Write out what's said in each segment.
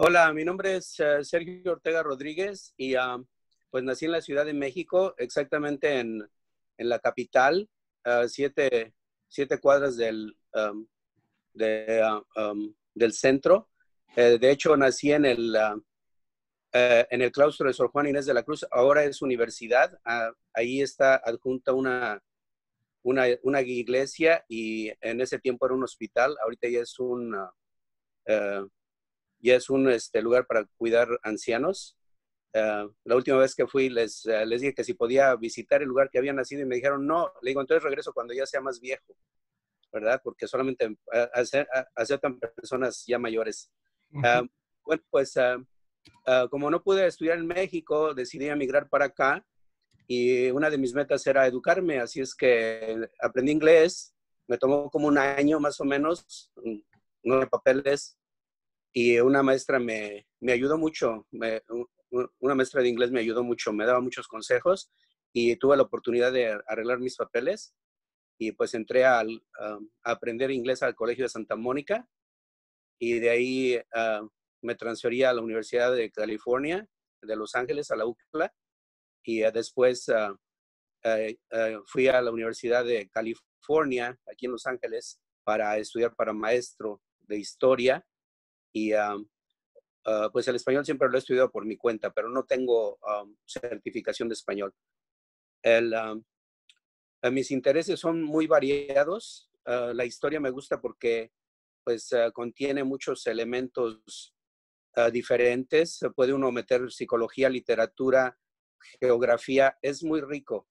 Hola, mi nombre es Sergio Ortega Rodríguez y pues nací en la Ciudad de México, exactamente en la capital, siete cuadras del centro. De hecho, nací en el claustro de Sor Juana Inés de la Cruz. Ahora es universidad. Ahí está adjunta una iglesia y en ese tiempo era un hospital. Ahorita ya es un lugar para cuidar ancianos. La última vez que fui les dije que si podía visitar el lugar que había nacido y me dijeron no. Le digo, entonces regreso cuando ya sea más viejo, ¿verdad? Porque solamente aceptan personas ya mayores. Uh, bueno, pues como no pude estudiar en México, decidí emigrar para acá y una de mis metas era educarme, así es que aprendí inglés. Me tomó como un año más o menos, 9 papeles, y una maestra me ayudó mucho. Una maestra de inglés me ayudó mucho, me daba muchos consejos y tuve la oportunidad de arreglar mis papeles y pues entré a aprender inglés al Colegio de Santa Mónica y de ahí me transferí a la Universidad de California, de Los Ángeles, a la UCLA, y después fui a la Universidad de California, aquí en Los Ángeles, para estudiar para maestro de historia y pues el español siempre lo he estudiado por mi cuenta, pero no tengo certificación de español. Mis intereses son muy variados. La historia me gusta porque pues contiene muchos elementos diferentes. Se puede uno meter psicología, literatura, geografía. Es muy rico,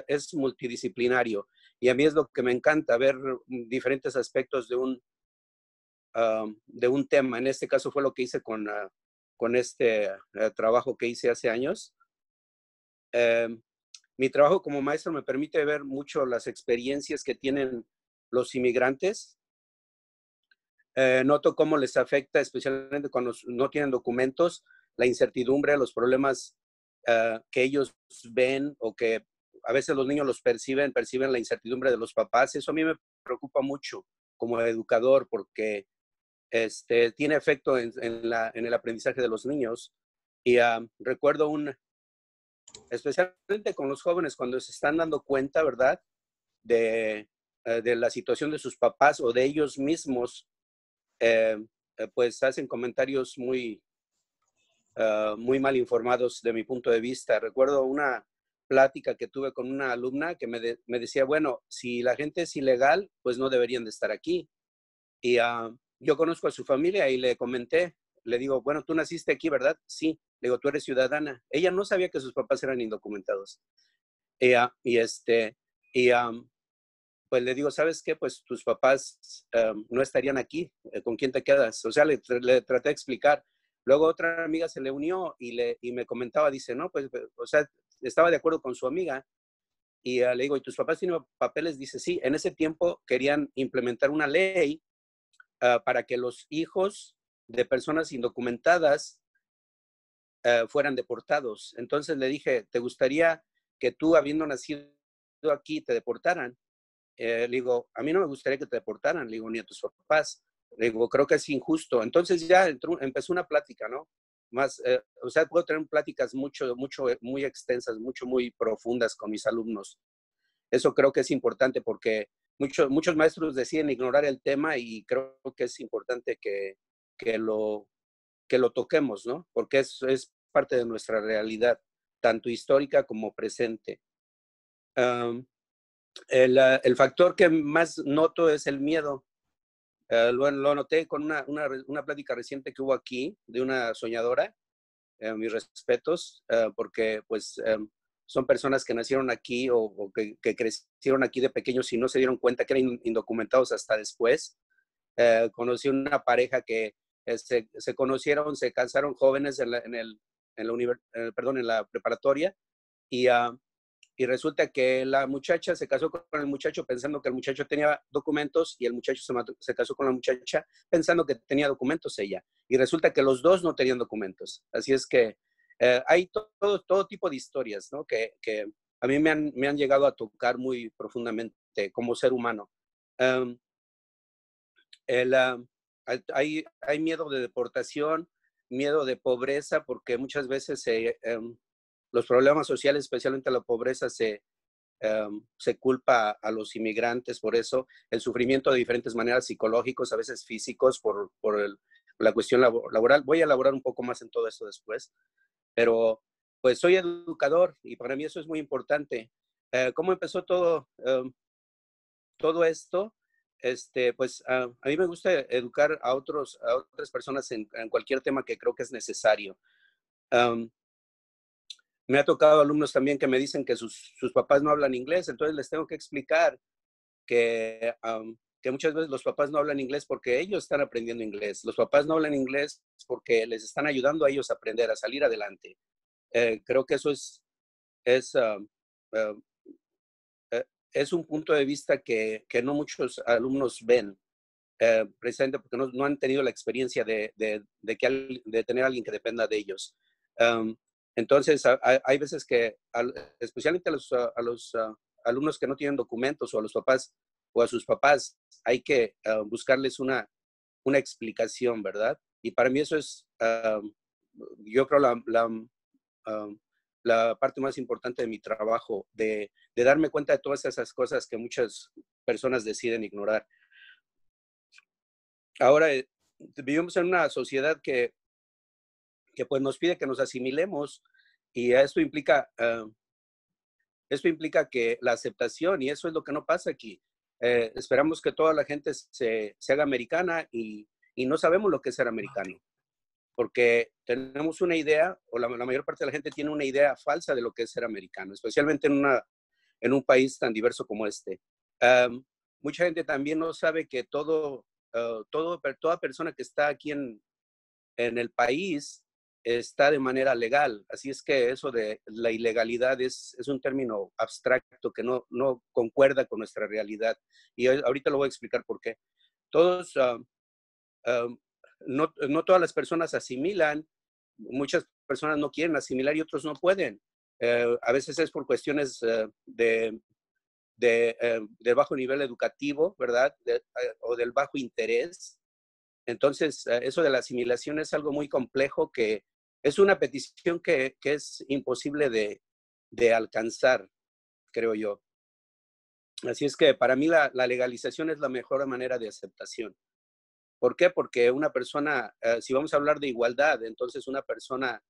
es multidisciplinario. Y a mí es lo que me encanta, ver diferentes aspectos de un tema. En este caso fue lo que hice con este trabajo que hice hace años. Mi trabajo como maestro me permite ver mucho las experiencias que tienen los inmigrantes. Noto cómo les afecta, especialmente cuando no tienen documentos, la incertidumbre, los problemas que ellos ven o que a veces los niños los perciben la incertidumbre de los papás. Eso a mí me preocupa mucho como educador porque tiene efecto en el aprendizaje de los niños. Y recuerdo especialmente con los jóvenes, cuando se están dando cuenta, ¿verdad?, de la situación de sus papás o de ellos mismos, pues hacen comentarios muy mal informados de mi punto de vista. Recuerdo una plática que tuve con una alumna que me decía, bueno, si la gente es ilegal, pues no deberían de estar aquí. Y yo conozco a su familia y le comenté, le digo, bueno, tú naciste aquí, ¿verdad? Sí. Le digo, tú eres ciudadana. Ella no sabía que sus papás eran indocumentados. Y pues le digo, ¿sabes qué? Pues tus papás no estarían aquí. ¿Con quién te quedas? O sea, le traté de explicar. Luego otra amiga se le unió y me comentaba, dice, no, pues, o sea, estaba de acuerdo con su amiga. Y le digo, ¿y tus papás tienen papeles? Dice, sí. En ese tiempo querían implementar una ley para que los hijos de personas indocumentadas fueran deportados. Entonces le dije, ¿te gustaría que tú, habiendo nacido aquí, te deportaran? Le digo, a mí no me gustaría que te deportaran, le digo, ni a tus papás. Le digo, creo que es injusto. Entonces ya empezó una plática, ¿no? Más, o sea, puedo tener pláticas muy extensas, muy profundas con mis alumnos. Eso creo que es importante porque muchos maestros deciden ignorar el tema y creo que es importante que lo, que lo toquemos, ¿no? Porque es parte de nuestra realidad, tanto histórica como presente. El factor que más noto es el miedo. Lo noté con una plática reciente que hubo aquí de una soñadora. Mis respetos, porque pues son personas que nacieron aquí o que crecieron aquí de pequeños y no se dieron cuenta que eran indocumentados hasta después. Conocí una pareja que se conocieron, se casaron jóvenes en la preparatoria y y resulta que la muchacha se casó con el muchacho pensando que el muchacho tenía documentos y el muchacho se casó con la muchacha pensando que tenía documentos ella. Y resulta que los dos no tenían documentos. Así es que hay todo tipo de historias, ¿no? Que a mí me han llegado a tocar muy profundamente como ser humano. Um, el, uh, hay miedo de deportación, miedo de pobreza, porque muchas veces los problemas sociales, especialmente la pobreza, se culpa a los inmigrantes por eso, el sufrimiento de diferentes maneras psicológicos, a veces físicos, por la cuestión laboral. Voy a elaborar un poco más en todo esto después, pero pues soy educador y para mí eso es muy importante. ¿Cómo empezó todo esto? Pues a mí me gusta educar a otras personas en cualquier tema que creo que es necesario. Um, Me ha tocado alumnos también que me dicen que sus papás no hablan inglés, entonces les tengo que explicar que muchas veces los papás no hablan inglés porque ellos están aprendiendo inglés. Los papás no hablan inglés porque les están ayudando a ellos a aprender, a salir adelante. Creo que eso es, um, uh, es un punto de vista que no muchos alumnos ven, precisamente porque no han tenido la experiencia de tener a alguien que dependa de ellos. Um, entonces, hay veces que, especialmente a los alumnos que no tienen documentos o a los papás o a sus papás, hay que buscarles una explicación, ¿verdad? Y para mí eso es, yo creo, um, la parte más importante de mi trabajo, de darme cuenta de todas esas cosas que muchas personas deciden ignorar. Ahora, vivimos en una sociedad que pues nos pide que nos asimilemos y esto implica que la aceptación, y eso es lo que no pasa aquí. Esperamos que toda la gente se haga americana y no sabemos lo que es ser americano, porque tenemos una idea, o la mayor parte de la gente tiene una idea falsa de lo que es ser americano, especialmente en un país tan diverso como este. Mucha gente también no sabe que toda persona que está aquí en el país está de manera legal. Así es que eso de la ilegalidad es un término abstracto que no concuerda con nuestra realidad. Y ahorita lo voy a explicar por qué. Todos, no todas las personas asimilan, muchas personas no quieren asimilar y otros no pueden. A veces es por cuestiones de bajo nivel educativo, ¿verdad? O del bajo interés. Entonces, eso de la asimilación es algo muy complejo que es una petición que es imposible de alcanzar, creo yo. Así es que para mí la legalización es la mejor manera de aceptación. ¿Por qué? Porque una persona, si vamos a hablar de igualdad, entonces una persona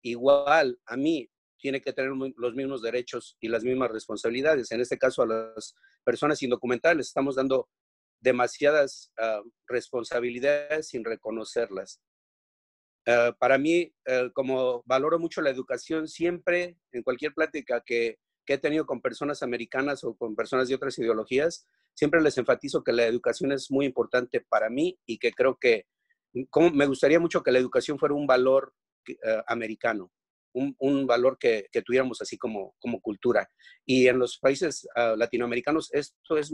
igual a mí tiene que tener los mismos derechos y las mismas responsabilidades. En este caso, a las personas indocumentadas estamos dando demasiadas responsabilidades sin reconocerlas. Para mí, como valoro mucho la educación, siempre en cualquier plática que he tenido con personas americanas o con personas de otras ideologías, siempre les enfatizo que la educación es muy importante para mí y que creo que me gustaría mucho que la educación fuera un valor americano, un valor que tuviéramos así como cultura. Y en los países latinoamericanos esto es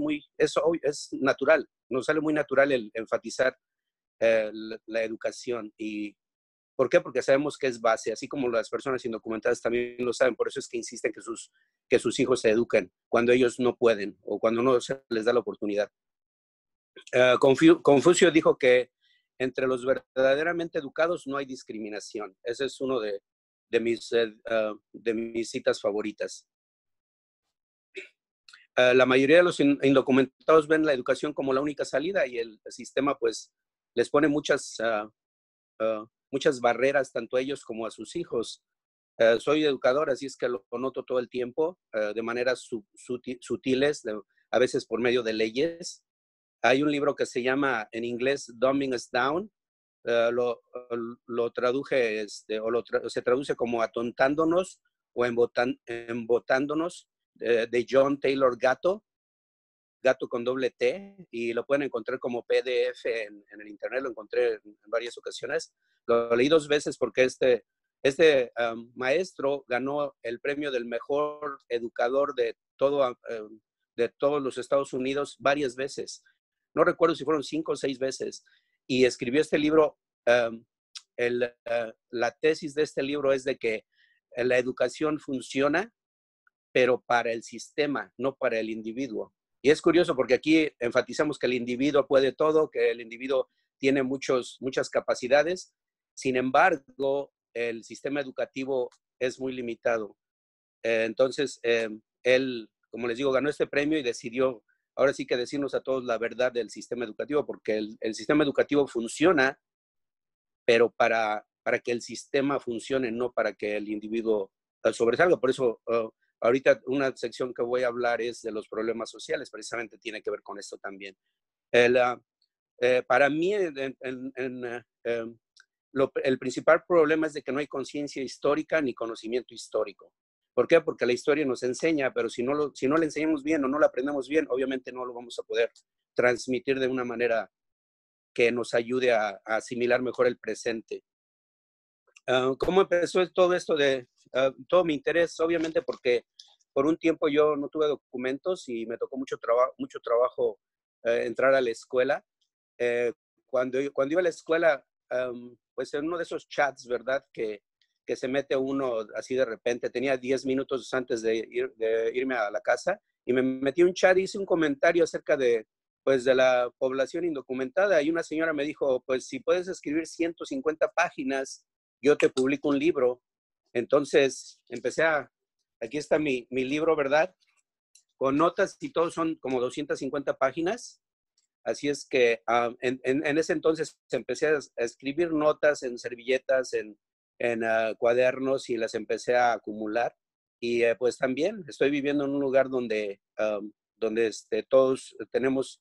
natural, nos sale muy natural el enfatizar la educación. ¿Y por qué? Porque sabemos que es base, así como las personas indocumentadas también lo saben. Por eso es que insisten que sus hijos se eduquen cuando ellos no pueden o cuando no se les da la oportunidad. Confucio dijo que entre los verdaderamente educados no hay discriminación. Ese es uno de mis citas favoritas. La mayoría de los indocumentados ven la educación como la única salida y el sistema pues les pone muchas barreras tanto a ellos como a sus hijos. Soy educador, así es que lo noto todo el tiempo de maneras sutiles, a veces por medio de leyes. Hay un libro que se llama en inglés Dumbing Us Down. Lo traduje, se traduce como atontándonos o embotándonos, de John Taylor Gatto con doble T, y lo pueden encontrar como PDF en el internet. Lo encontré en varias ocasiones. Lo leí 2 veces porque este maestro ganó el premio del mejor educador de todos los Estados Unidos varias veces. No recuerdo si fueron 5 o 6 veces. Y escribió este libro. La tesis de este libro es de que la educación funciona, pero para el sistema, no para el individuo. Y es curioso porque aquí enfatizamos que el individuo puede todo, que el individuo tiene muchas capacidades. Sin embargo, el sistema educativo es muy limitado. Entonces, él, como les digo, ganó este premio y decidió ahora sí que decirnos a todos la verdad del sistema educativo, porque el sistema educativo funciona, pero para que el sistema funcione, no para que el individuo sobresalga. Por eso, ahorita una sección que voy a hablar es de los problemas sociales, precisamente tiene que ver con esto también. Para mí, el principal problema es de que no hay conciencia histórica ni conocimiento histórico. ¿Por qué? Porque la historia nos enseña, pero si no la enseñamos bien o no la aprendemos bien, obviamente no lo vamos a poder transmitir de una manera que nos ayude a asimilar mejor el presente. ¿Cómo empezó todo esto todo mi interés? Obviamente porque por un tiempo yo no tuve documentos y me tocó mucho trabajo entrar a la escuela. Cuando iba a la escuela, pues en uno de esos chats, ¿verdad? Que se mete uno así de repente. Tenía 10 minutos antes de irme a la casa y me metí un chat y hice un comentario acerca pues, de la población indocumentada. Y una señora me dijo, pues si puedes escribir 150 páginas, yo te publico un libro. Entonces aquí está mi libro, ¿verdad? Con notas y todo son como 250 páginas. Así es que en ese entonces empecé a escribir notas en servilletas, en cuadernos y las empecé a acumular. Y pues también estoy viviendo en un lugar donde todos tenemos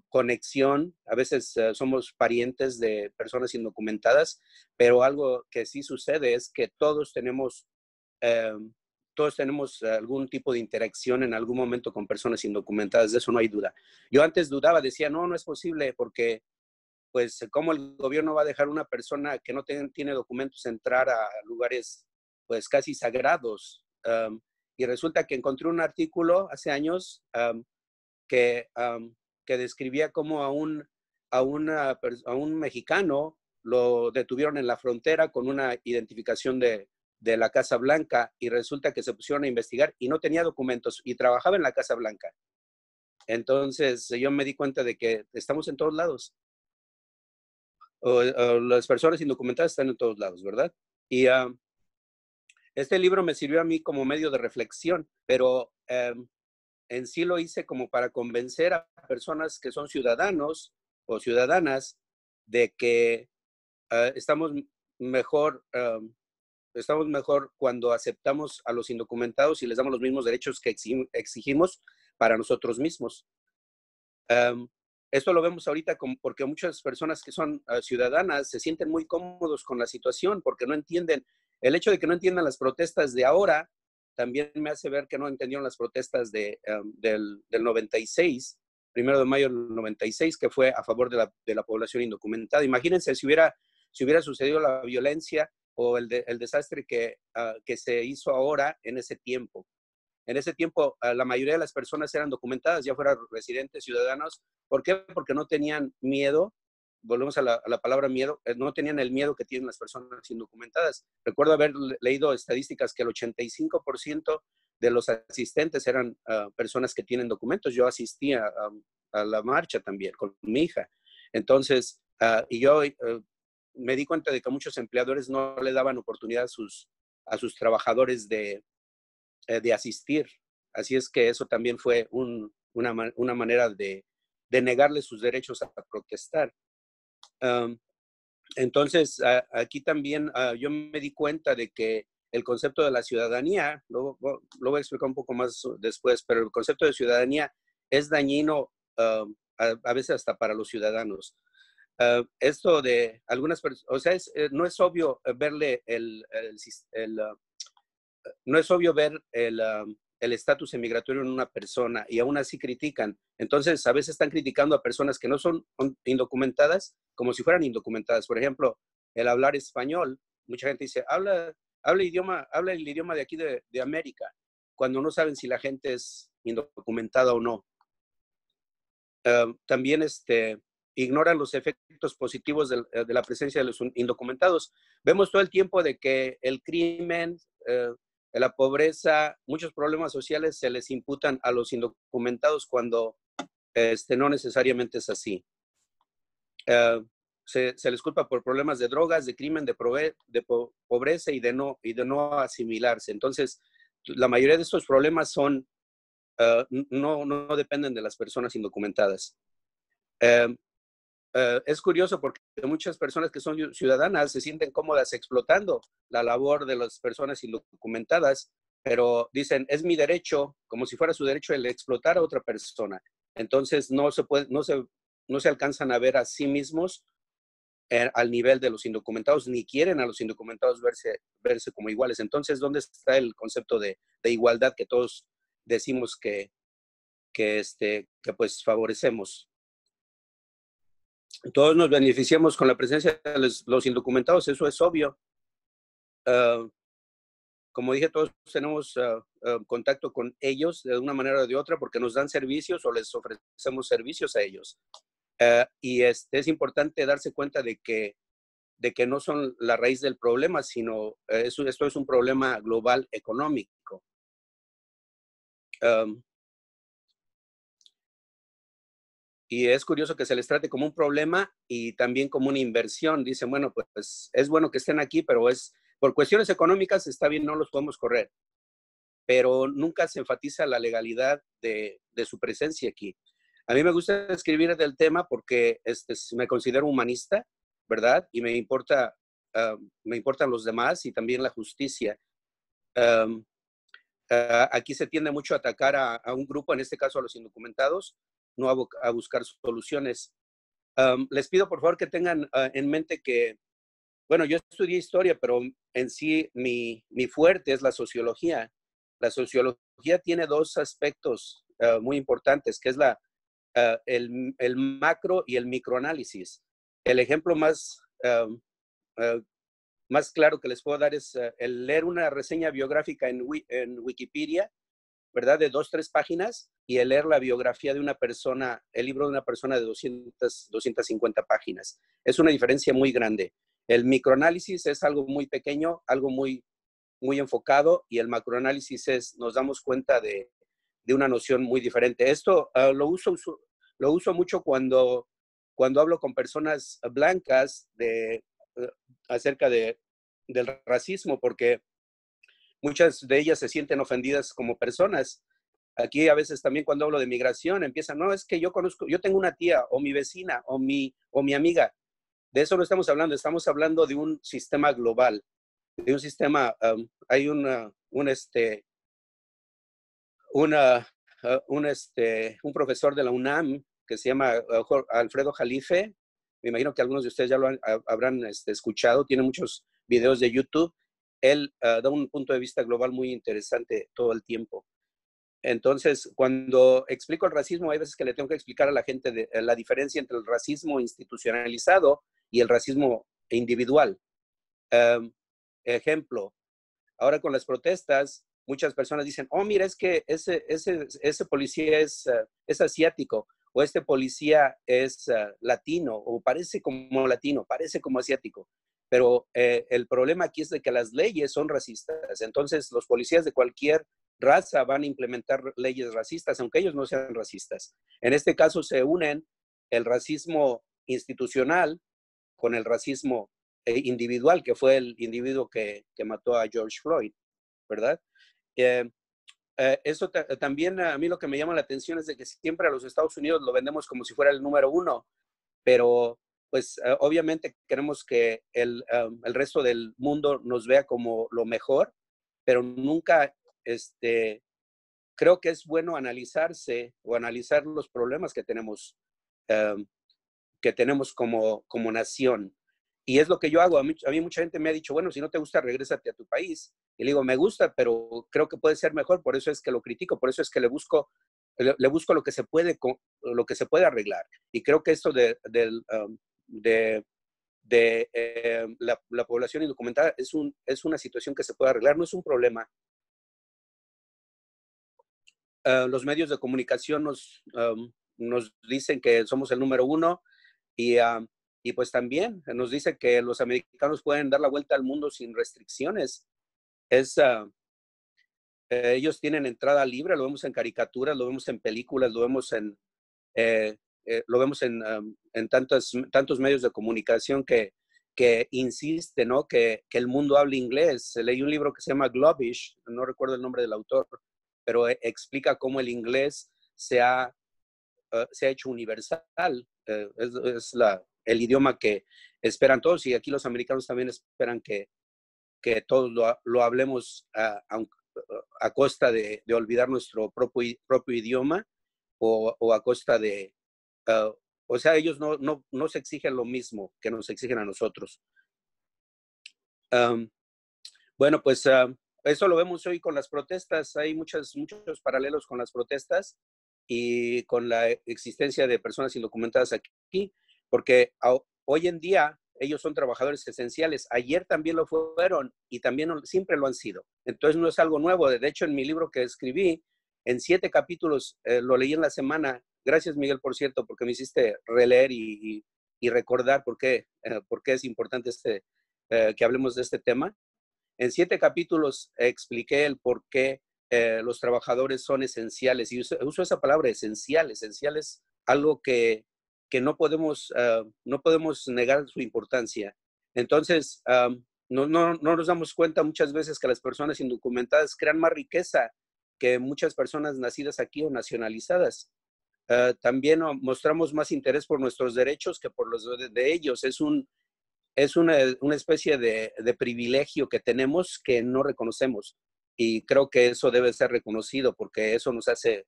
conexión. A veces somos parientes de personas indocumentadas, pero algo que sí sucede es que todos tenemos algún tipo de interacción en algún momento con personas indocumentadas, de eso no hay duda. Yo antes dudaba, decía, no es posible porque, pues, ¿cómo el gobierno va a dejar a una persona que no tiene documentos entrar a lugares, pues, casi sagrados? Y resulta que encontré un artículo hace años que, que describía cómo a un mexicano lo detuvieron en la frontera con una identificación de la Casa Blanca y resulta que se pusieron a investigar y no tenía documentos y trabajaba en la Casa Blanca. Entonces yo me di cuenta de que estamos en todos lados. O las personas indocumentadas están en todos lados, ¿verdad? Y este libro me sirvió a mí como medio de reflexión, pero en sí lo hice como para convencer a personas que son ciudadanos o ciudadanas de que estamos mejor cuando aceptamos a los indocumentados y les damos los mismos derechos que exigimos para nosotros mismos. Esto lo vemos ahorita porque muchas personas que son ciudadanas se sienten muy cómodos con la situación porque no entienden. El hecho de que no entiendan las protestas de ahora también me hace ver que no entendieron las protestas del 96, 1 de mayo del 96, que fue a favor de la población indocumentada. Imagínense si hubiera sucedido la violencia o el desastre que se hizo ahora en ese tiempo. En ese tiempo, la mayoría de las personas eran documentadas, ya fueran residentes, ciudadanos. ¿Por qué? Porque no tenían miedo. Volvemos a la palabra miedo. No tenían el miedo que tienen las personas indocumentadas. Recuerdo haber leído estadísticas que el 85% de los asistentes eran personas que tienen documentos. Yo asistía a la marcha también con mi hija. Entonces, y yo me di cuenta de que muchos empleadores no le daban oportunidad a sus trabajadores de asistir. Así es que eso también fue una manera de negarle sus derechos a protestar. Entonces, aquí también yo me di cuenta de que el concepto de la ciudadanía, lo voy a explicar un poco más después, pero el concepto de ciudadanía es dañino a veces hasta para los ciudadanos. Esto de algunas personas, o sea, no es obvio verle no es obvio ver el estatus migratorio en una persona y aún así critican. Entonces, a veces están criticando a personas que no son indocumentadas como si fueran indocumentadas. Por ejemplo, el hablar español. Mucha gente dice, habla el idioma de aquí de América, cuando no saben si la gente es indocumentada o no. También ignoran los efectos positivos de la presencia de los indocumentados. Vemos todo el tiempo de que el crimen, la pobreza, muchos problemas sociales se les imputan a los indocumentados cuando no necesariamente es así. se les culpa por problemas de drogas, de crimen, de pobreza y de no asimilarse. Entonces, la mayoría de estos problemas no dependen de las personas indocumentadas. Es curioso porque muchas personas que son ciudadanas se sienten cómodas explotando la labor de las personas indocumentadas, pero dicen, es mi derecho, como si fuera su derecho el explotar a otra persona. Entonces no se alcanzan a ver a sí mismos al nivel de los indocumentados, ni quieren a los indocumentados verse como iguales. Entonces, ¿dónde está el concepto de igualdad que todos decimos que pues favorecemos? Todos nos beneficiamos con la presencia de los indocumentados, eso es obvio. Como dije, todos tenemos contacto con ellos de una manera o de otra porque nos dan servicios o les ofrecemos servicios a ellos. Y es importante darse cuenta de que no son la raíz del problema, sino esto es un problema global económico. Y es curioso que se les trate como un problema y también como una inversión. Dicen, bueno, pues es bueno que estén aquí, pero por cuestiones económicas está bien, no los podemos correr. Pero nunca se enfatiza la legalidad de su presencia aquí. A mí me gusta escribir del tema porque me considero humanista, ¿verdad? Y me importan los demás y también la justicia. Aquí se tiende mucho a atacar a un grupo, en este caso a los indocumentados, no a buscar soluciones. Les pido por favor que tengan en mente que, bueno, yo estudié historia, pero en sí mi fuerte es la sociología. La sociología tiene dos aspectos muy importantes, que es el macro y el microanálisis. El ejemplo más claro que les puedo dar es el leer una reseña biográfica en Wikipedia, ¿verdad? De 2-3 páginas, y el leer la biografía de una persona, el libro de una persona de 250 páginas. Es una diferencia muy grande. El microanálisis es algo muy pequeño, algo muy, muy enfocado, y el macroanálisis nos damos cuenta de una noción muy diferente. Esto lo uso mucho cuando hablo con personas blancas acerca del racismo, porque muchas de ellas se sienten ofendidas como personas. Aquí a veces también cuando hablo de migración empiezan, no, es que yo tengo una tía o mi vecina o mi amiga. De eso no estamos hablando, estamos hablando de un sistema global, de un sistema, hay un profesor de la UNAM que se llama Alfredo Jalife. Me imagino que algunos de ustedes ya lo habrán escuchado, tiene muchos videos de YouTube. Él da un punto de vista global muy interesante todo el tiempo. Entonces, cuando explico el racismo, hay veces que le tengo que explicar a la gente la diferencia entre el racismo institucionalizado y el racismo individual. Ejemplo, ahora con las protestas, muchas personas dicen, oh, mira, es que ese policía es asiático, o este policía es latino, o parece como latino, parece como asiático. Pero el problema aquí es de que las leyes son racistas. Entonces, los policías de cualquier raza van a implementar leyes racistas, aunque ellos no sean racistas. En este caso se unen el racismo institucional con el racismo individual, que fue el individuo que mató a George Floyd, ¿verdad? Eso también a mí lo que me llama la atención es de que siempre a los Estados Unidos lo vendemos como si fuera el número uno, pero pues obviamente queremos que el resto del mundo nos vea como lo mejor, pero nunca creo que es bueno analizarse o analizar los problemas que tenemos como nación. Y es lo que yo hago. A mí mucha gente me ha dicho, bueno, si no te gusta, regrésate a tu país. Y le digo, me gusta, pero creo que puede ser mejor, por eso es que lo critico, por eso es que le busco lo que se puede arreglar. Y creo que esto de la población indocumentada es una situación que se puede arreglar, no es un problema. Los medios de comunicación nos dicen que somos el número uno, y pues también nos dice que los americanos pueden dar la vuelta al mundo sin restricciones. Ellos tienen entrada libre, lo vemos en caricaturas, lo vemos en películas, lo vemos en en tantos medios de comunicación que insiste, ¿no? Que el mundo hable inglés. Leí un libro que se llama Globish, no recuerdo el nombre del autor, pero explica cómo el inglés se ha hecho universal. Es el idioma que esperan todos, y aquí los americanos también esperan que todos lo hablemos a costa de olvidar nuestro propio idioma, o a costa de... Uh, o sea, ellos no se exigen lo mismo que nos exigen a nosotros. Bueno, pues eso lo vemos hoy con las protestas. Hay muchos paralelos con las protestas y con la existencia de personas indocumentadas aquí, porque hoy en día ellos son trabajadores esenciales. Ayer también lo fueron y también siempre lo han sido. Entonces no es algo nuevo. De hecho, en mi libro que escribí, en 7 capítulos, lo leí en la semana. Gracias, Miguel, por cierto, porque me hiciste releer y recordar por qué es importante que hablemos de este tema. En 7 capítulos expliqué el por qué los trabajadores son esenciales. Y uso esa palabra, esencial. Esencial es algo que no podemos negar su importancia. Entonces, no nos damos cuenta muchas veces que las personas indocumentadas crean más riqueza que muchas personas nacidas aquí o nacionalizadas. También mostramos más interés por nuestros derechos que por los de ellos. Es una especie de privilegio que tenemos que no reconocemos. Y creo que eso debe ser reconocido, porque eso nos hace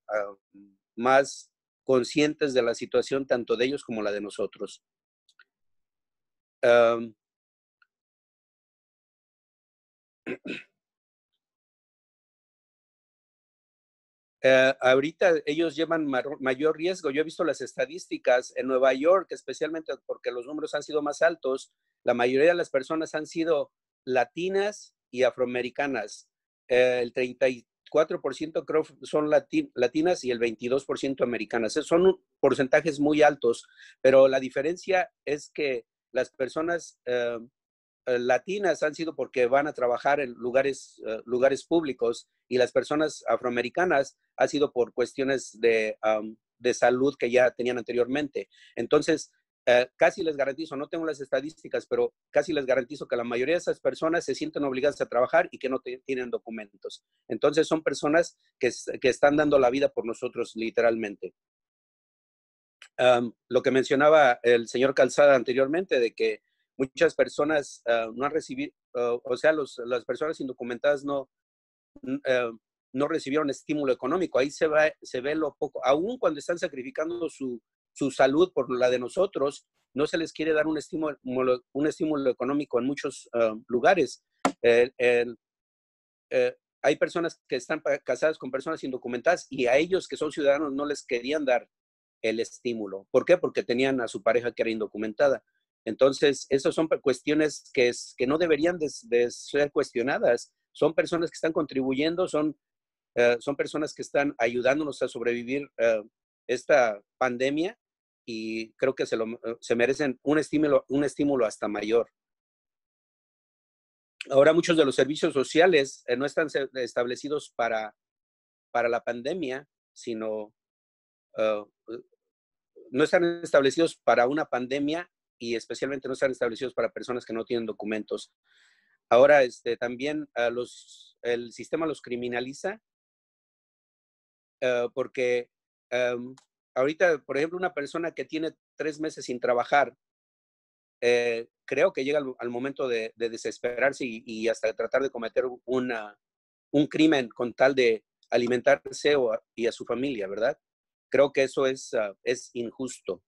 más conscientes de la situación tanto de ellos como la de nosotros. Ahorita ellos llevan mayor riesgo. Yo he visto las estadísticas en Nueva York, especialmente porque los números han sido más altos. La mayoría de las personas han sido latinas y afroamericanas. El 34% creo son latinas y el 22% americanas. Son porcentajes muy altos, pero la diferencia es que las personas latinas han sido porque van a trabajar en lugares públicos, y las personas afroamericanas ha sido por cuestiones de salud que ya tenían anteriormente. Entonces, casi les garantizo, no tengo las estadísticas, pero casi les garantizo que la mayoría de esas personas se sienten obligadas a trabajar y que no tienen documentos. Entonces, son personas que están dando la vida por nosotros, literalmente. Lo que mencionaba el señor Calzada anteriormente, de que muchas personas no han recibido, o sea, las personas indocumentadas no recibieron estímulo económico. Ahí se ve lo poco, aún cuando están sacrificando su salud por la de nosotros, no se les quiere dar un estímulo económico en muchos lugares. Hay personas que están casadas con personas indocumentadas, y a ellos que son ciudadanos no les querían dar el estímulo. ¿Por qué? Porque tenían a su pareja que era indocumentada. Entonces, esas son cuestiones que no deberían de ser cuestionadas. Son personas que están contribuyendo, son personas que están ayudándonos a sobrevivir esta pandemia, y creo que se merecen un estímulo hasta mayor. Ahora, muchos de los servicios sociales no están establecidos para la pandemia, sino no están establecidos para una pandemia, y especialmente no están establecidos para personas que no tienen documentos. Ahora, también el sistema los criminaliza porque ahorita, por ejemplo, una persona que tiene 3 meses sin trabajar, creo que llega al momento de desesperarse y hasta tratar de cometer un crimen con tal de alimentarse y a su familia, ¿verdad? Creo que eso es injusto.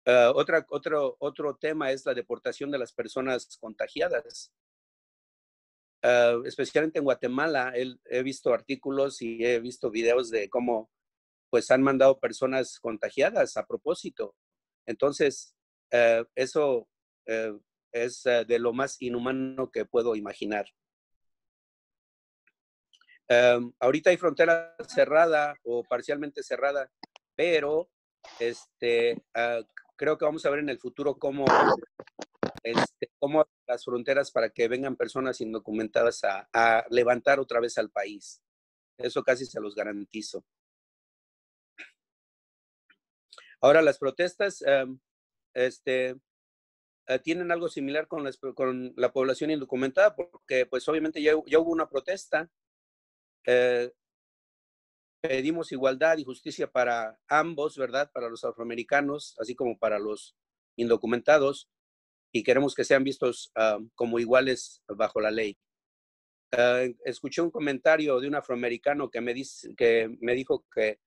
Otro tema es la deportación de las personas contagiadas. Especialmente en Guatemala, he visto artículos y he visto videos de cómo pues han mandado personas contagiadas a propósito. Entonces, eso es de lo más inhumano que puedo imaginar. Ahorita hay frontera cerrada o parcialmente cerrada, pero creo que vamos a ver en el futuro cómo las fronteras para que vengan personas indocumentadas a levantar otra vez al país. Eso casi se los garantizo. Ahora, las protestas tienen algo similar con la población indocumentada, porque pues obviamente ya hubo una protesta. Pedimos igualdad y justicia para ambos, ¿verdad? Para los afroamericanos, así como para los indocumentados, y queremos que sean vistos como iguales bajo la ley. Escuché un comentario de un afroamericano que me dijo que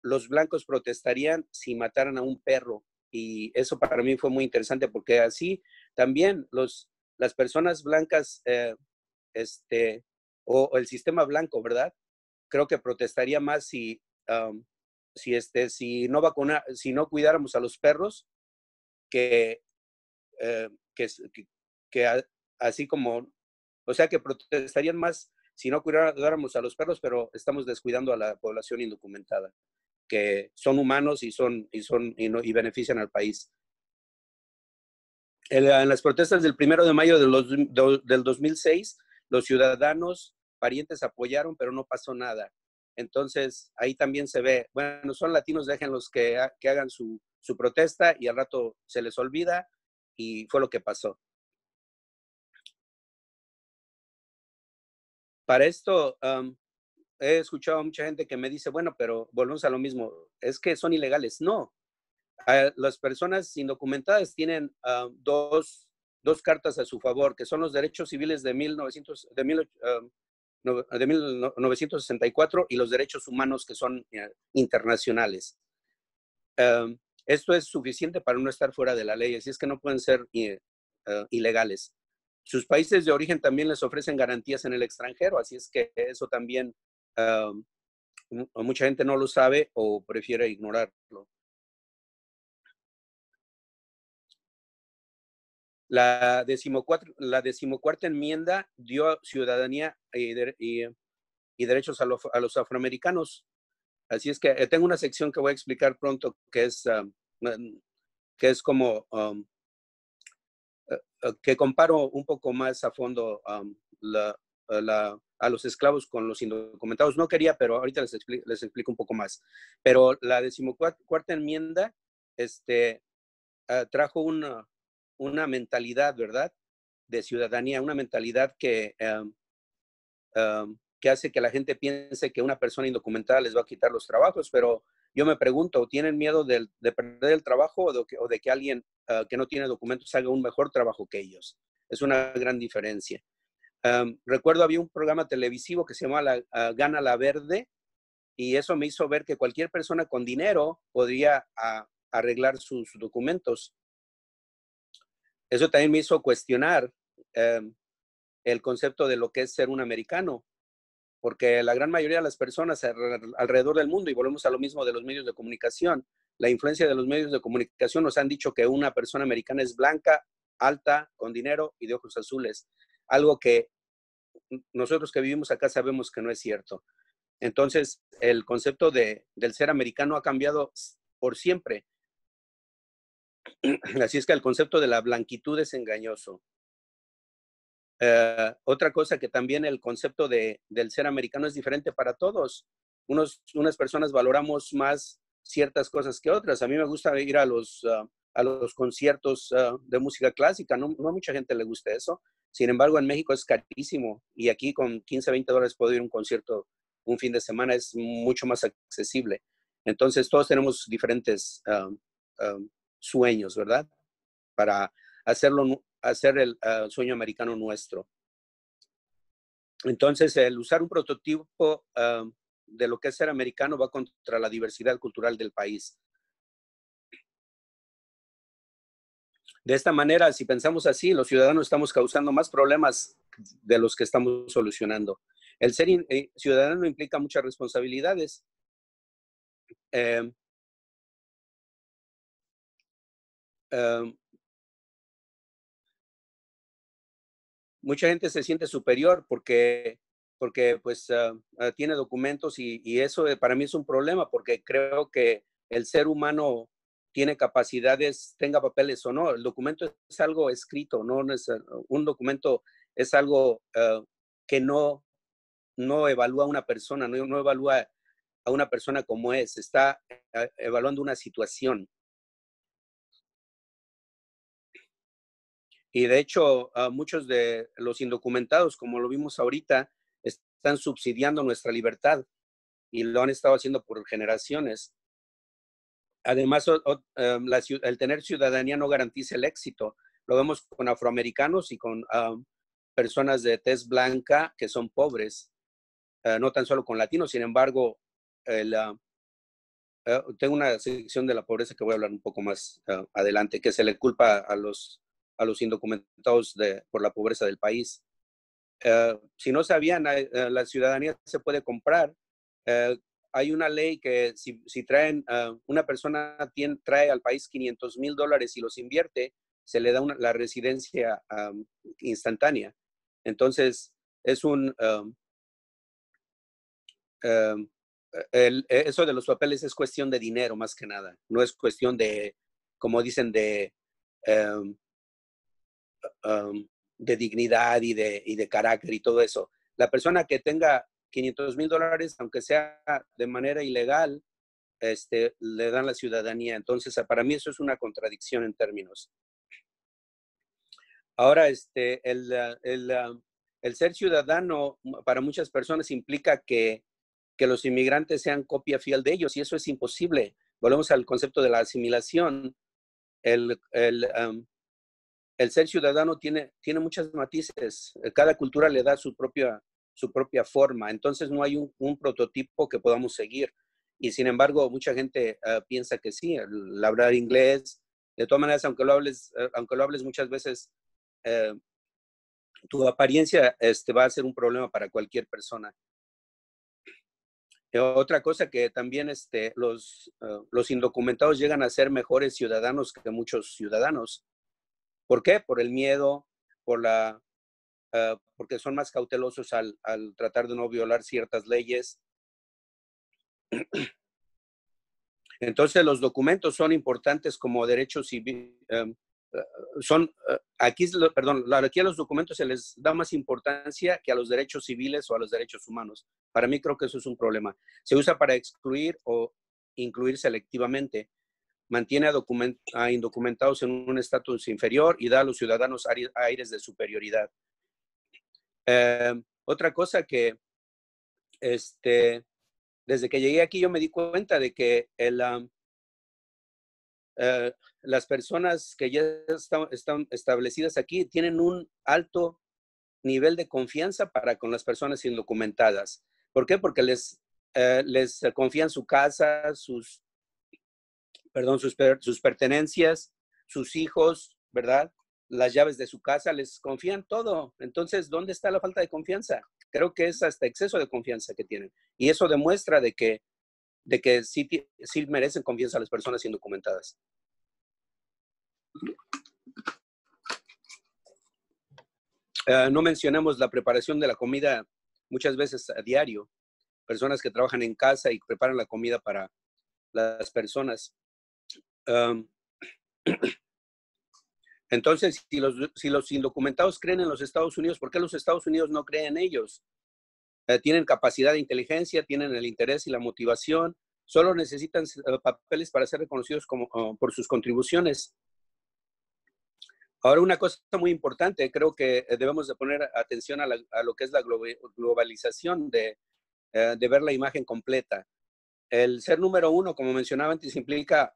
los blancos protestarían si mataran a un perro, y eso para mí fue muy interesante, porque así también las personas blancas o el sistema blanco, ¿verdad? Creo que protestaría más si no cuidáramos a los perros, que, eh, que, que así como, o sea, que protestarían más si no cuidáramos a los perros, pero estamos descuidando a la población indocumentada, que son humanos y benefician al país. En las protestas del 1 de mayo del 2006, los ciudadanos, parientes apoyaron, pero no pasó nada. Entonces, ahí también se ve, bueno, son latinos, déjenlos que hagan su protesta y al rato se les olvida, y fue lo que pasó. Para esto, he escuchado a mucha gente que me dice, bueno, pero volvemos a lo mismo, es que son ilegales. No, las personas indocumentadas tienen dos cartas a su favor, que son los derechos civiles de 1964 y los derechos humanos, que son internacionales. Esto es suficiente para no estar fuera de la ley, así es que no pueden ser ilegales. Sus países de origen también les ofrecen garantías en el extranjero, así es que eso también mucha gente no lo sabe o prefiere ignorarlo. La decimocuarta enmienda dio ciudadanía y derechos a los afroamericanos. Así es que tengo una sección que voy a explicar pronto, que es como que comparo un poco más a fondo a los esclavos con los indocumentados. No quería, pero ahorita les explico un poco más. Pero la decimocuarta enmienda trajo una mentalidad, ¿verdad?, de ciudadanía, una mentalidad que hace que la gente piense que una persona indocumentada les va a quitar los trabajos, pero yo me pregunto, ¿tienen miedo de perder el trabajo o de que alguien que no tiene documentos haga un mejor trabajo que ellos? Es una gran diferencia. Recuerdo había un programa televisivo que se llamaba Gana la Verde, y eso me hizo ver que cualquier persona con dinero podría arreglar sus documentos. Eso también me hizo cuestionar el concepto de lo que es ser un americano, porque la gran mayoría de las personas alrededor del mundo, y volvemos a lo mismo de los medios de comunicación, la influencia de los medios de comunicación nos han dicho que una persona americana es blanca, alta, con dinero y de ojos azules, algo que nosotros que vivimos acá sabemos que no es cierto. Entonces, el concepto del ser americano ha cambiado por siempre. Así es que el concepto de la blanquitud es engañoso. Otra cosa que también el concepto del ser americano es diferente para todos. Unas personas valoramos más ciertas cosas que otras. A mí me gusta ir a los conciertos de música clásica. No a mucha gente le gusta eso. Sin embargo, en México es carísimo, y aquí con 15, $20 puedo ir a un concierto un fin de semana, es mucho más accesible. Entonces, todos tenemos diferentes sueños, ¿verdad?, para hacer el sueño americano nuestro. Entonces, el usar un prototipo de lo que es ser americano va contra la diversidad cultural del país. De esta manera, si pensamos así, los ciudadanos estamos causando más problemas de los que estamos solucionando. El ser ciudadano implica muchas responsabilidades. Mucha gente se siente superior porque pues tiene documentos, y eso para mí es un problema, porque creo que el ser humano tiene capacidades, tenga papeles o no. El documento es algo escrito, no es un documento, es algo que no evalúa a una persona, no evalúa a una persona como es, está evaluando una situación. Y de hecho, muchos de los indocumentados, como lo vimos ahorita, están subsidiando nuestra libertad y lo han estado haciendo por generaciones. Además, el tener ciudadanía no garantiza el éxito. Lo vemos con afroamericanos y con personas de tez blanca que son pobres, no tan solo con latinos. Sin embargo, tengo una sección de la pobreza que voy a hablar un poco más adelante, que se le culpa a los indocumentados por la pobreza del país. Si no sabían, la ciudadanía se puede comprar. Hay una ley que si traen, una persona trae al país $500,000 y los invierte, se le da la residencia instantánea. Entonces, es eso de los papeles es cuestión de dinero más que nada. No es cuestión de, como dicen, um, de dignidad y de carácter y todo eso. La persona que tenga $500,000, aunque sea de manera ilegal, le dan la ciudadanía. Entonces, para mí eso es una contradicción en términos. Ahora, el ser ciudadano para muchas personas implica que los inmigrantes sean copia fiel de ellos, y eso es imposible. Volvemos al concepto de la asimilación. El ser ciudadano tiene muchas matices. Cada cultura le da su propia forma. Entonces no hay un prototipo que podamos seguir. Y sin embargo, mucha gente piensa que sí, el hablar inglés. De todas maneras, aunque lo hables muchas veces, tu apariencia va a ser un problema para cualquier persona. Otra cosa que también los indocumentados llegan a ser mejores ciudadanos que muchos ciudadanos. ¿Por qué? Por el miedo, porque son más cautelosos al tratar de no violar ciertas leyes. Entonces, los documentos son importantes como derechos civiles. Aquí a los documentos se les da más importancia que a los derechos civiles o a los derechos humanos. Para mí creo que eso es un problema. Se usa para excluir o incluir selectivamente. Mantiene a indocumentados en un estatus inferior y da a los ciudadanos aires de superioridad. Otra cosa que desde que llegué aquí yo me di cuenta de que las personas que ya están establecidas aquí tienen un alto nivel de confianza para con las personas indocumentadas. ¿Por qué? Porque les confían su casa, sus pertenencias, sus hijos, ¿verdad? Las llaves de su casa, les confían todo. Entonces, ¿dónde está la falta de confianza? Creo que es hasta exceso de confianza que tienen. Y eso demuestra de que sí merecen confianza a las personas indocumentadas. No mencionamos la preparación de la comida muchas veces a diario. Personas que trabajan en casa y preparan la comida para las personas. Entonces, si los indocumentados creen en los Estados Unidos, ¿por qué los Estados Unidos no creen en ellos? Tienen capacidad de inteligencia, tienen el interés y la motivación, solo necesitan papeles para ser reconocidos por sus contribuciones. Ahora, una cosa muy importante, creo que debemos de poner atención a lo que es la globalización, de ver la imagen completa. El ser número uno, como mencionaba antes, implica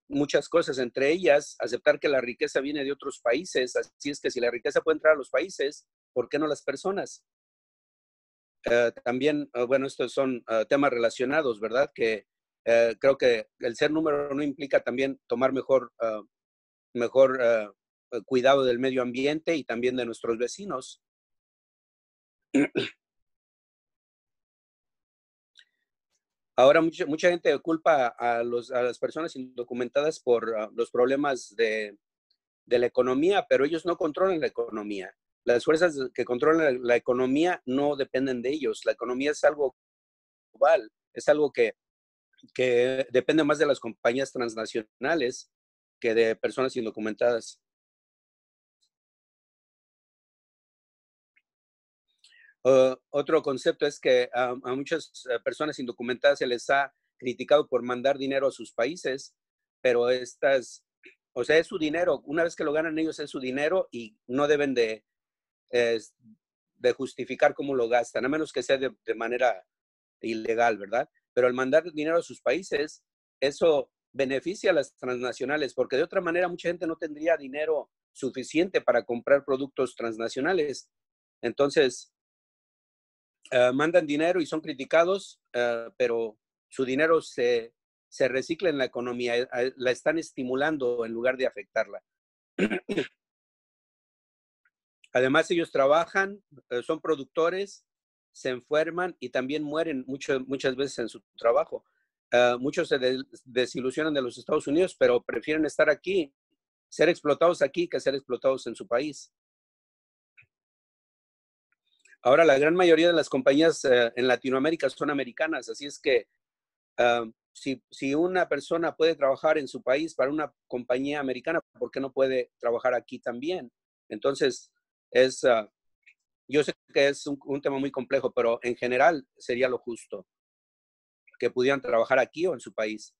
muchas cosas, entre ellas aceptar que la riqueza viene de otros países. Así es que si la riqueza puede entrar a los países, ¿por qué no las personas? También, bueno, estos son temas relacionados, ¿verdad? Que creo que el ser número uno implica también tomar mejor cuidado del medio ambiente y también de nuestros vecinos. Ahora mucha gente culpa a las personas indocumentadas por los problemas de la economía, pero ellos no controlan la economía. Las fuerzas que controlan la economía no dependen de ellos. La economía es algo global, es algo que depende más de las compañías transnacionales que de personas indocumentadas. Otro concepto es que a muchas personas indocumentadas se les ha criticado por mandar dinero a sus países, pero o sea, es su dinero. Una vez que lo ganan ellos es su dinero y no deben eh, de justificar cómo lo gastan, a menos que sea de manera ilegal, ¿verdad? Pero al mandar dinero a sus países, eso beneficia a las transnacionales, porque de otra manera mucha gente no tendría dinero suficiente para comprar productos transnacionales. Entonces, mandan dinero y son criticados, pero su dinero se recicla en la economía, la están estimulando en lugar de afectarla. Además, ellos trabajan, son productores, se enferman y también mueren muchas veces en su trabajo. Muchos se desilusionan de los Estados Unidos, pero prefieren estar aquí, ser explotados aquí que ser explotados en su país. Ahora, la gran mayoría de las compañías en Latinoamérica son americanas, así es que si una persona puede trabajar en su país para una compañía americana, ¿por qué no puede trabajar aquí también? Entonces, yo sé que es un tema muy complejo, pero en general sería lo justo que pudieran trabajar aquí o en su país.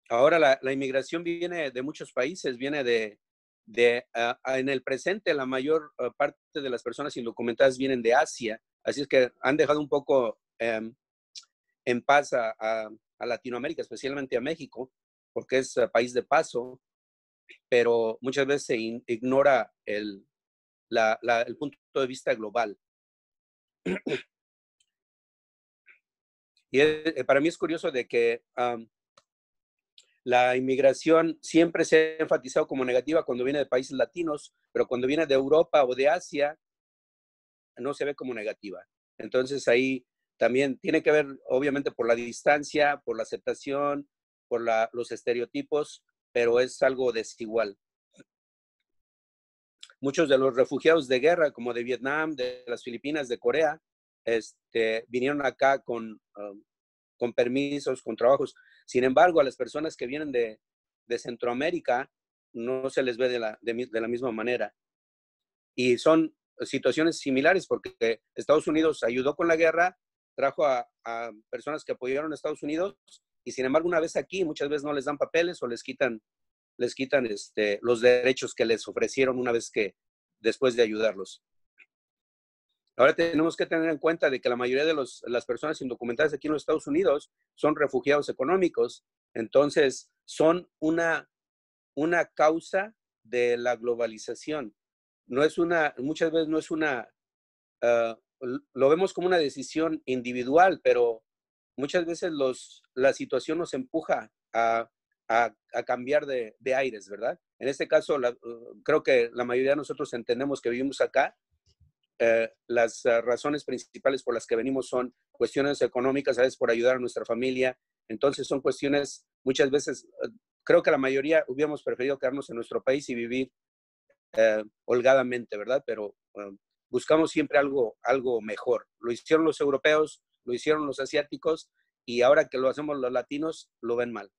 Ahora la inmigración viene de muchos países, viene en el presente la mayor parte de las personas indocumentadas vienen de Asia, así es que han dejado un poco en paz a Latinoamérica, especialmente a México, porque es país de paso, pero muchas veces se ignora el punto de vista global. Y para mí es curioso de que la inmigración siempre se ha enfatizado como negativa cuando viene de países latinos, pero cuando viene de Europa o de Asia, no se ve como negativa. Entonces ahí también tiene que ver, obviamente, por la distancia, por la aceptación, por los estereotipos, pero es algo desigual. Muchos de los refugiados de guerra, como de Vietnam, de las Filipinas, de Corea, vinieron acá con permisos, con trabajos. Sin embargo, a las personas que vienen de Centroamérica no se les ve de la misma manera. Y son situaciones similares porque Estados Unidos ayudó con la guerra, trajo a personas que apoyaron a Estados Unidos y sin embargo una vez aquí muchas veces no les dan papeles o les quitan los derechos que les ofrecieron una vez que después de ayudarlos. Ahora tenemos que tener en cuenta de que la mayoría de las personas indocumentadas aquí en los Estados Unidos son refugiados económicos, entonces son una causa de la globalización. Muchas veces no es lo vemos como una decisión individual, pero muchas veces la situación nos empuja a cambiar de aires, ¿verdad? En este caso, creo que la mayoría de nosotros entendemos que vivimos acá. Las razones principales por las que venimos son cuestiones económicas, a veces por ayudar a nuestra familia. Entonces son cuestiones, muchas veces, creo que la mayoría hubiéramos preferido quedarnos en nuestro país y vivir holgadamente, ¿verdad? Pero buscamos siempre algo mejor. Lo hicieron los europeos, lo hicieron los asiáticos y ahora que lo hacemos los latinos, lo ven mal.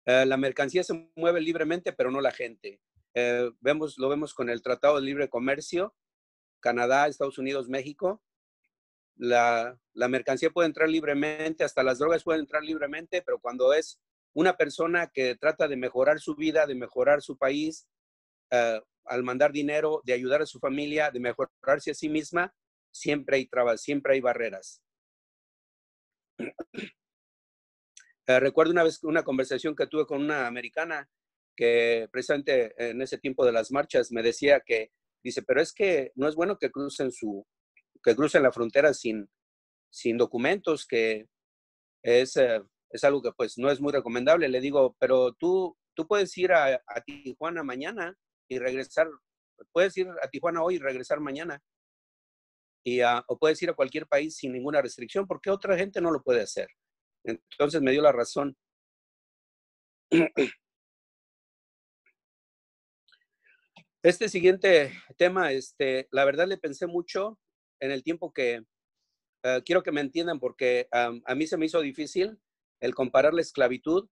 La mercancía se mueve libremente, pero no la gente. Lo vemos con el Tratado de Libre Comercio, Canadá, Estados Unidos, México. La mercancía puede entrar libremente, hasta las drogas pueden entrar libremente, pero cuando es una persona que trata de mejorar su vida, de mejorar su país, al mandar dinero, de ayudar a su familia, de mejorarse a sí misma, siempre hay trabas, siempre hay barreras. Recuerdo una vez una conversación que tuve con una americana que precisamente en ese tiempo de las marchas me decía dice, pero es que no es bueno que crucen la frontera sin documentos, que es algo que pues no es muy recomendable. Le digo, pero tú puedes ir a Tijuana mañana y regresar, puedes ir a Tijuana hoy y regresar mañana. O puedes ir a cualquier país sin ninguna restricción, ¿por qué otra gente no lo puede hacer? Entonces me dio la razón. Este siguiente tema, la verdad le pensé mucho en el tiempo que quiero que me entiendan porque a mí se me hizo difícil el comparar la esclavitud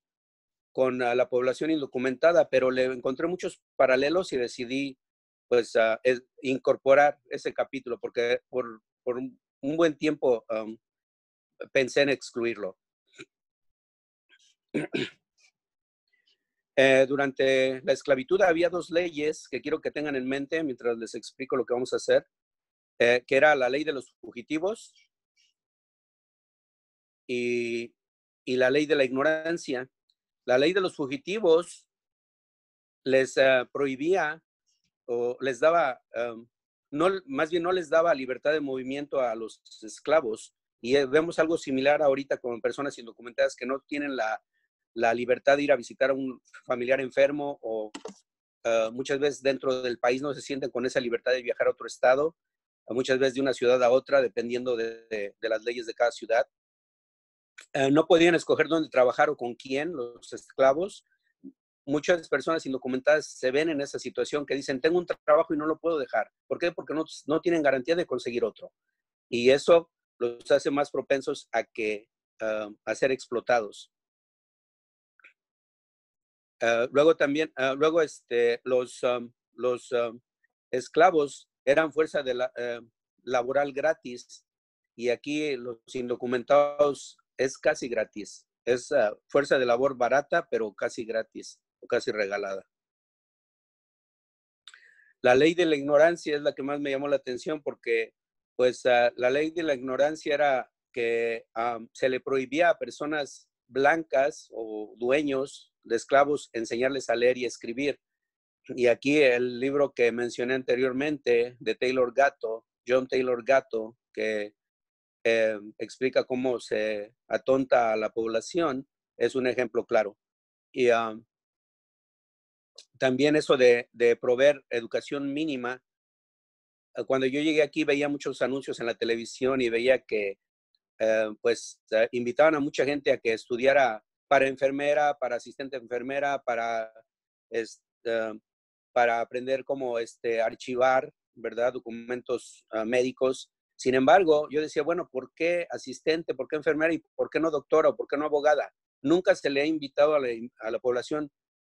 con la población indocumentada, pero le encontré muchos paralelos y decidí pues incorporar ese capítulo porque por un buen tiempo pensé en excluirlo. Durante la esclavitud había dos leyes que quiero que tengan en mente mientras les explico lo que vamos a hacer, que era la ley de los fugitivos y la ley de la ignorancia. La ley de los fugitivos les prohibía o les daba, no, más bien no les daba libertad de movimiento a los esclavos. Y vemos algo similar ahorita con personas indocumentadas que no tienen la libertad de ir a visitar a un familiar enfermo o muchas veces dentro del país no se sienten con esa libertad de viajar a otro estado, muchas veces de una ciudad a otra, dependiendo de las leyes de cada ciudad. No podían escoger dónde trabajar o con quién los esclavos. Muchas personas indocumentadas se ven en esa situación que dicen, tengo un trabajo y no lo puedo dejar. ¿Por qué? Porque no tienen garantía de conseguir otro. Y eso los hace más propensos a ser explotados. Luego también, los esclavos eran fuerza laboral gratis y aquí los indocumentados es casi gratis. Es fuerza de labor barata, pero casi gratis o casi regalada. La ley de la ignorancia es la que más me llamó la atención porque pues la ley de la ignorancia era que se le prohibía a personas blancas o dueños de esclavos enseñarles a leer y escribir. Y aquí el libro que mencioné anteriormente de Taylor Gatto, John Taylor Gatto, que explica cómo se atonta a la población, es un ejemplo claro. Y también eso de proveer educación mínima. Cuando yo llegué aquí veía muchos anuncios en la televisión y veía que invitaban a mucha gente a que estudiara para enfermera, para asistente enfermera, para aprender cómo archivar, ¿verdad? Documentos médicos. Sin embargo, yo decía, bueno, ¿por qué asistente, por qué enfermera y por qué no doctora o por qué no abogada? Nunca se le ha invitado a la población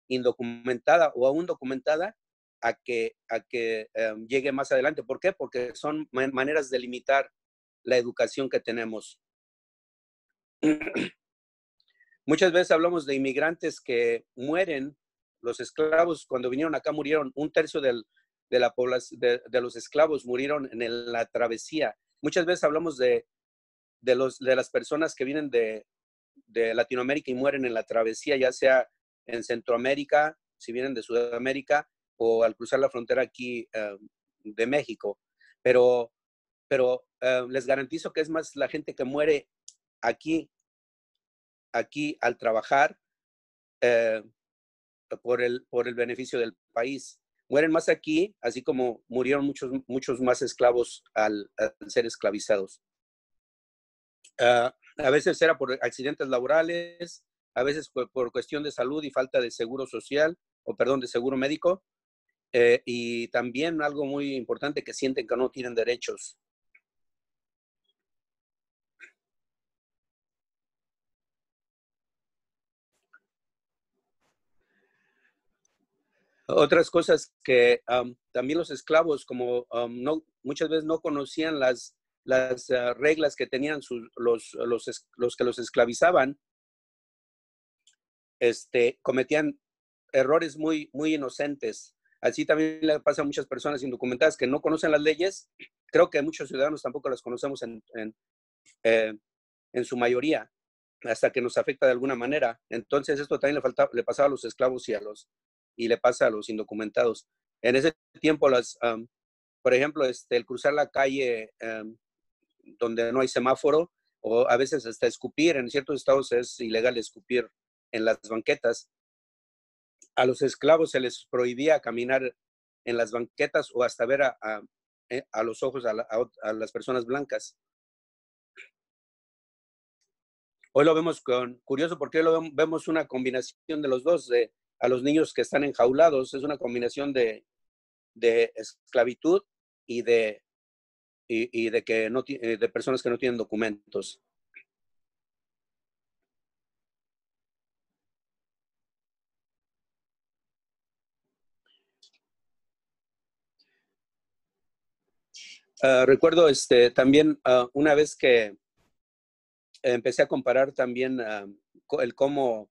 indocumentada o aún documentada a que llegue más adelante. ¿Por qué? Porque son maneras de limitar la educación que tenemos. Muchas veces hablamos de inmigrantes que mueren. Los esclavos cuando vinieron acá murieron. Un tercio de la población de los esclavos murieron en la travesía. Muchas veces hablamos de las personas que vienen de Latinoamérica y mueren en la travesía, ya sea en Centroamérica, si vienen de Sudamérica, o al cruzar la frontera aquí de México. Pero les garantizo que es más la gente que muere aquí al trabajar por el beneficio del país. Mueren más aquí, así como murieron muchos más esclavos al ser esclavizados. A veces era por accidentes laborales, a veces por cuestión de salud y falta de seguro social, de seguro médico, y también algo muy importante, que sienten que no tienen derechos. Otras cosas que también los esclavos, como muchas veces no conocían las reglas que tenían los que los esclavizaban, cometían errores muy, muy inocentes. Así también le pasa a muchas personas indocumentadas que no conocen las leyes. Creo que muchos ciudadanos tampoco las conocemos en su mayoría, hasta que nos afecta de alguna manera. Entonces esto también le pasaba a los esclavos y le pasa a los indocumentados. En ese tiempo, por ejemplo, el cruzar la calle donde no hay semáforo, o a veces hasta escupir, en ciertos estados es ilegal escupir en las banquetas. A los esclavos se les prohibía caminar en las banquetas o hasta ver a los ojos a las personas blancas. Hoy lo vemos curioso porque hoy lo vemos una combinación de los dos, a los niños que están enjaulados, es una combinación de esclavitud y de personas que no tienen documentos. Recuerdo también una vez que empecé a comparar también el cómo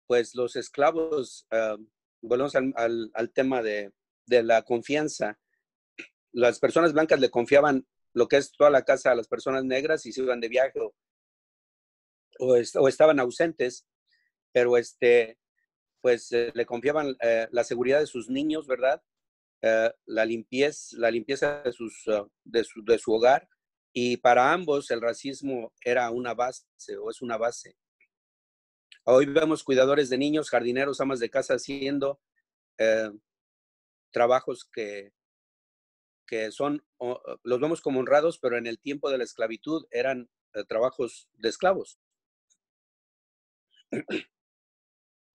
pues los esclavos, volvemos al tema de la confianza. Las personas blancas le confiaban lo que es toda la casa a las personas negras y se iban de viaje o estaban ausentes, pero pues le confiaban la seguridad de sus niños, ¿verdad? La limpieza de su hogar, y para ambos el racismo era una base o es una base. Hoy vemos cuidadores de niños, jardineros, amas de casa haciendo eh, trabajos que son, los vemos como honrados, pero en el tiempo de la esclavitud eran trabajos de esclavos.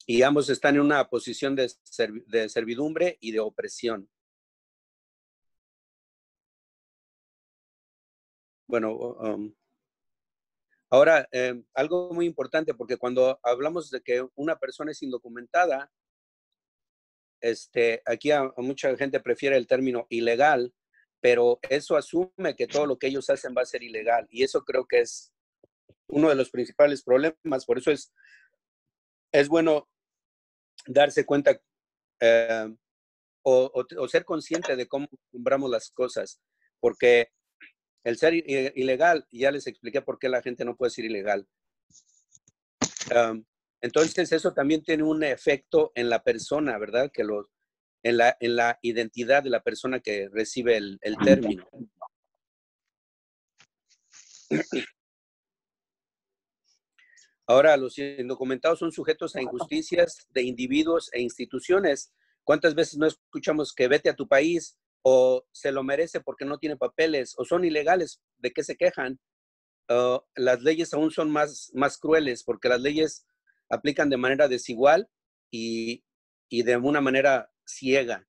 Y ambos están en una posición de servidumbre y de opresión. Bueno, ahora, algo muy importante, porque cuando hablamos de que una persona es indocumentada, aquí a mucha gente prefiere el término ilegal, pero eso asume que todo lo que ellos hacen va a ser ilegal. Y eso creo que es uno de los principales problemas. Por eso es bueno darse cuenta eh, o ser consciente de cómo compramos las cosas, porque el ser ilegal, ya les expliqué por qué la gente no puede ser ilegal. Entonces, eso también tiene un efecto en la persona, ¿verdad? En la identidad de la persona que recibe el término. Ahora, los indocumentados son sujetos a injusticias de individuos e instituciones. ¿Cuántas veces no escuchamos que vete a tu país o se lo merece porque no tiene papeles o son ilegales? ¿De qué se quejan? Las leyes aún son más crueles porque las leyes aplican de manera desigual y, y de una manera ciega,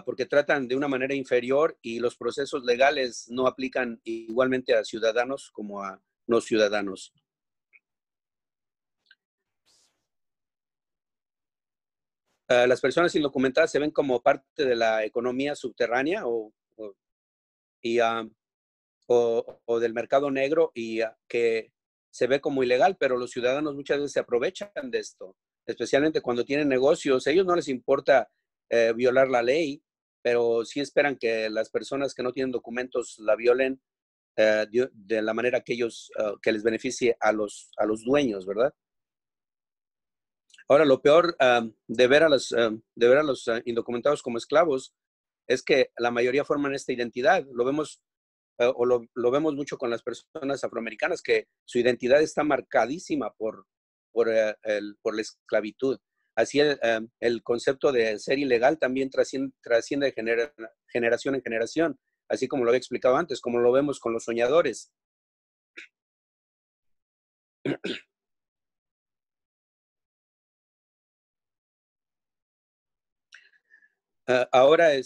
porque tratan de una manera inferior y los procesos legales no aplican igualmente a ciudadanos como a no ciudadanos. Las personas indocumentadas se ven como parte de la economía subterránea y, o del mercado negro y que se ve como ilegal, pero los ciudadanos muchas veces se aprovechan de esto, especialmente cuando tienen negocios. A ellos no les importa violar la ley, pero sí esperan que las personas que no tienen documentos la violen de la manera que ellos, que les beneficie a los dueños, ¿verdad? Ahora, lo peor de ver a los indocumentados como esclavos es que la mayoría forman esta identidad. Lo vemos lo vemos mucho con las personas afroamericanas, que su identidad está marcadísima por la esclavitud. Así el concepto de ser ilegal también trasciende de generación en generación, así como lo había explicado antes, como lo vemos con los soñadores. Ahora, el,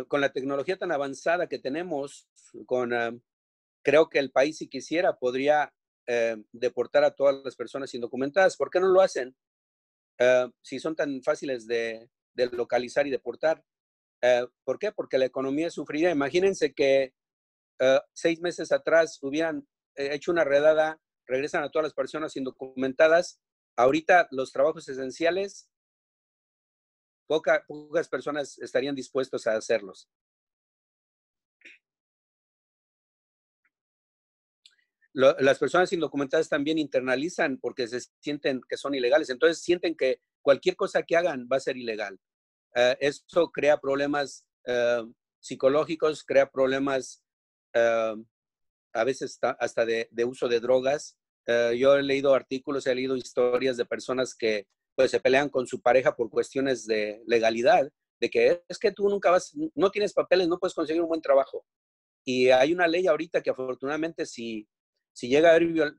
con la tecnología tan avanzada que tenemos, creo que el país, si quisiera, podría deportar a todas las personas indocumentadas. ¿Por qué no lo hacen? Si son tan fáciles de localizar y deportar. ¿Por qué? Porque la economía sufriría. Imagínense que 6 meses atrás hubieran hecho una redada, regresan a todas las personas indocumentadas. Ahorita los trabajos esenciales, pocas personas estarían dispuestos a hacerlos. Las personas indocumentadas también internalizan porque se sienten que son ilegales, entonces sienten que cualquier cosa que hagan va a ser ilegal. Eso crea problemas psicológicos, crea problemas a veces hasta de uso de drogas. Yo he leído artículos, he leído historias de personas que pues se pelean con su pareja por cuestiones de legalidad, de que es que tú nunca no tienes papeles, no puedes conseguir un buen trabajo. Y hay una ley ahorita que afortunadamente si llega a haber,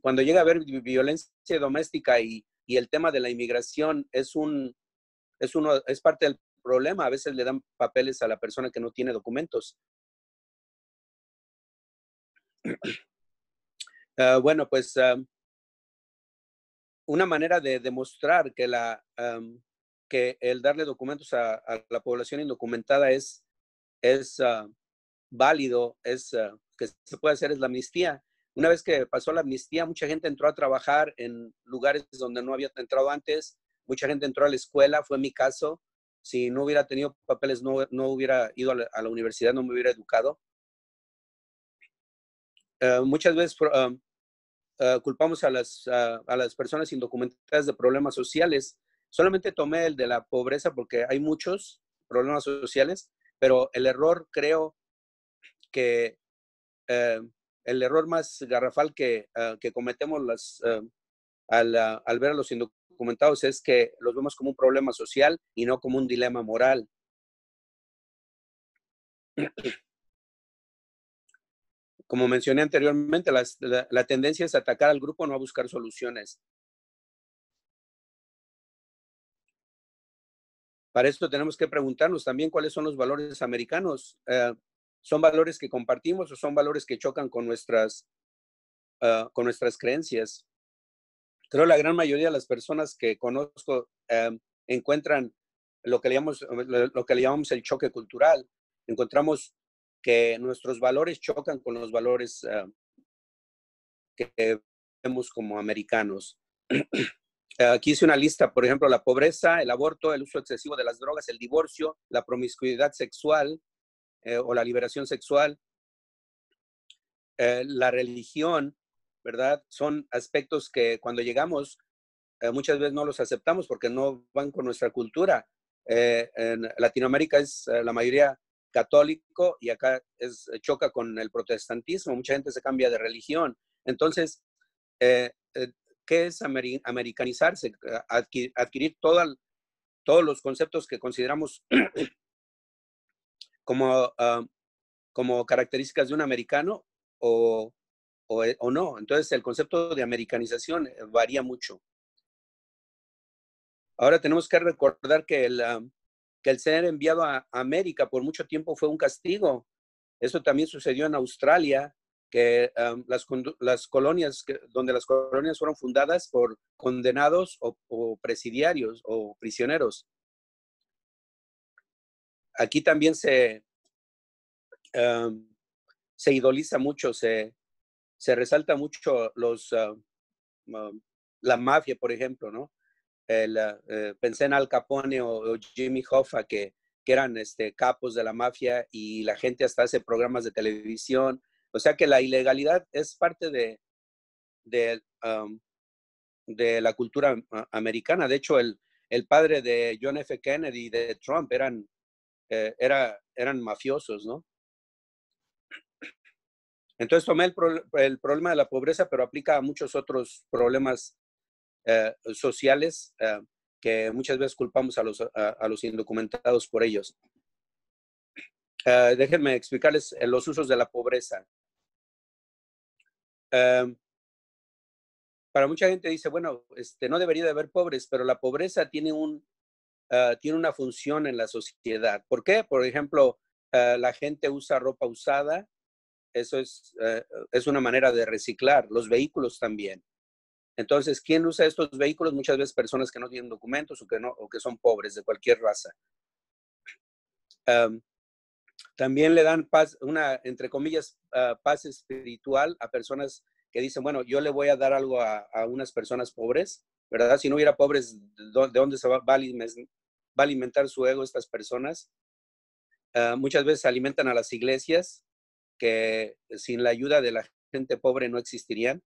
cuando llega a haber violencia doméstica y el tema de la inmigración es parte del problema, a veces le dan papeles a la persona que no tiene documentos. Bueno, pues una manera de demostrar que el darle documentos a la población indocumentada es válido, que se puede hacer es la amnistía. Una vez que pasó la amnistía, mucha gente entró a trabajar en lugares donde no había entrado antes, mucha gente entró a la escuela, fue mi caso. Si no hubiera tenido papeles, no hubiera ido a la universidad, no me hubiera educado. Muchas veces culpamos a las personas indocumentadas de problemas sociales. Solamente tomé el de la pobreza porque hay muchos problemas sociales, pero el error, creo que el error más garrafal que cometemos al ver a los indocumentados es que los vemos como un problema social y no como un dilema moral. Como mencioné anteriormente, la tendencia es atacar al grupo, no a buscar soluciones. Para esto tenemos que preguntarnos también cuáles son los valores americanos. ¿Son valores que compartimos o son valores que chocan con nuestras creencias? Creo la gran mayoría de las personas que conozco encuentran lo que le llamamos el choque cultural. Encontramos que nuestros valores chocan con los valores que vemos como americanos. Aquí hice una lista, por ejemplo, la pobreza, el aborto, el uso excesivo de las drogas, el divorcio, la promiscuidad sexual o la liberación sexual, la religión, ¿verdad? Son aspectos que cuando llegamos muchas veces no los aceptamos porque no van con nuestra cultura. En Latinoamérica es la mayoría católico y acá choca con el protestantismo. Mucha gente se cambia de religión. Entonces, ¿qué es americanizarse? Adquirir todos los conceptos que consideramos como características de un americano o no. Entonces, el concepto de americanización varía mucho. Ahora tenemos que recordar que el ser enviado a América por mucho tiempo fue un castigo. Eso también sucedió en Australia, que las colonias, donde las colonias fueron fundadas por condenados o presidiarios o prisioneros. Aquí también se idoliza mucho, se resalta mucho la mafia, por ejemplo, ¿no? Pensé en Al Capone o Jimmy Hoffa, que eran capos de la mafia y la gente hasta hace programas de televisión. O sea que la ilegalidad es parte de la cultura americana. De hecho, el padre de John F. Kennedy y de Trump eran mafiosos, ¿no? Entonces tomé el problema de la pobreza, pero aplica a muchos otros problemas sociales que muchas veces culpamos a los indocumentados por ellos. Déjenme explicarles los usos de la pobreza. Para mucha gente dice, bueno, no debería de haber pobres, pero la pobreza tiene una función en la sociedad. ¿Por qué? Por ejemplo, la gente usa ropa usada. Eso es una manera de reciclar. Los vehículos también. Entonces, ¿quién usa estos vehículos? Muchas veces personas que no tienen documentos o que son pobres de cualquier raza. También le dan paz, entre comillas, paz espiritual a personas que dicen, bueno, yo le voy a dar algo a unas personas pobres, ¿verdad? Si no hubiera pobres, ¿de dónde se va a alimentar su ego estas personas? Muchas veces alimentan a las iglesias, que sin la ayuda de la gente pobre no existirían.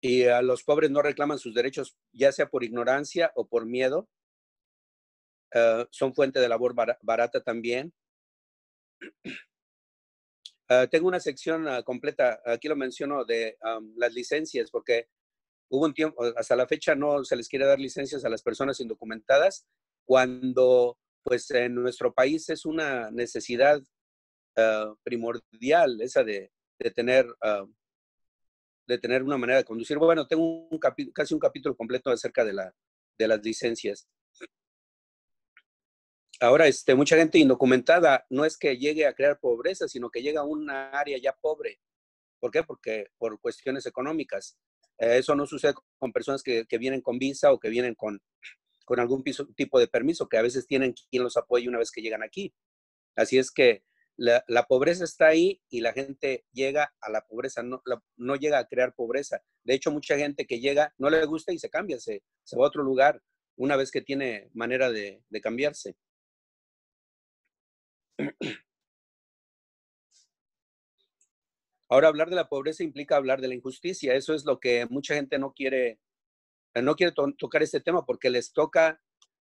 Y a los pobres no reclaman sus derechos, ya sea por ignorancia o por miedo. Son fuente de labor barata también. Tengo una sección completa, aquí lo menciono, de las licencias, porque hubo un tiempo, hasta la fecha no se les quiere dar licencias a las personas indocumentadas, cuando pues en nuestro país es una necesidad primordial esa de tener una manera de conducir. Bueno, tengo casi un capítulo completo acerca de las licencias. Ahora, mucha gente indocumentada no es que llegue a crear pobreza, sino que llega a una área ya pobre. ¿Por qué? Porque por cuestiones económicas. Eso no sucede con personas que vienen con visa o que vienen con algún tipo de permiso, que a veces tienen quien los apoye una vez que llegan aquí. Así es que la pobreza está ahí y la gente llega a la pobreza, no llega a crear pobreza. De hecho, mucha gente que llega no le gusta y se cambia, se va a otro lugar una vez que tiene manera de cambiarse. Ahora, hablar de la pobreza implica hablar de la injusticia. Eso es lo que mucha gente no quiere tocar este tema porque les toca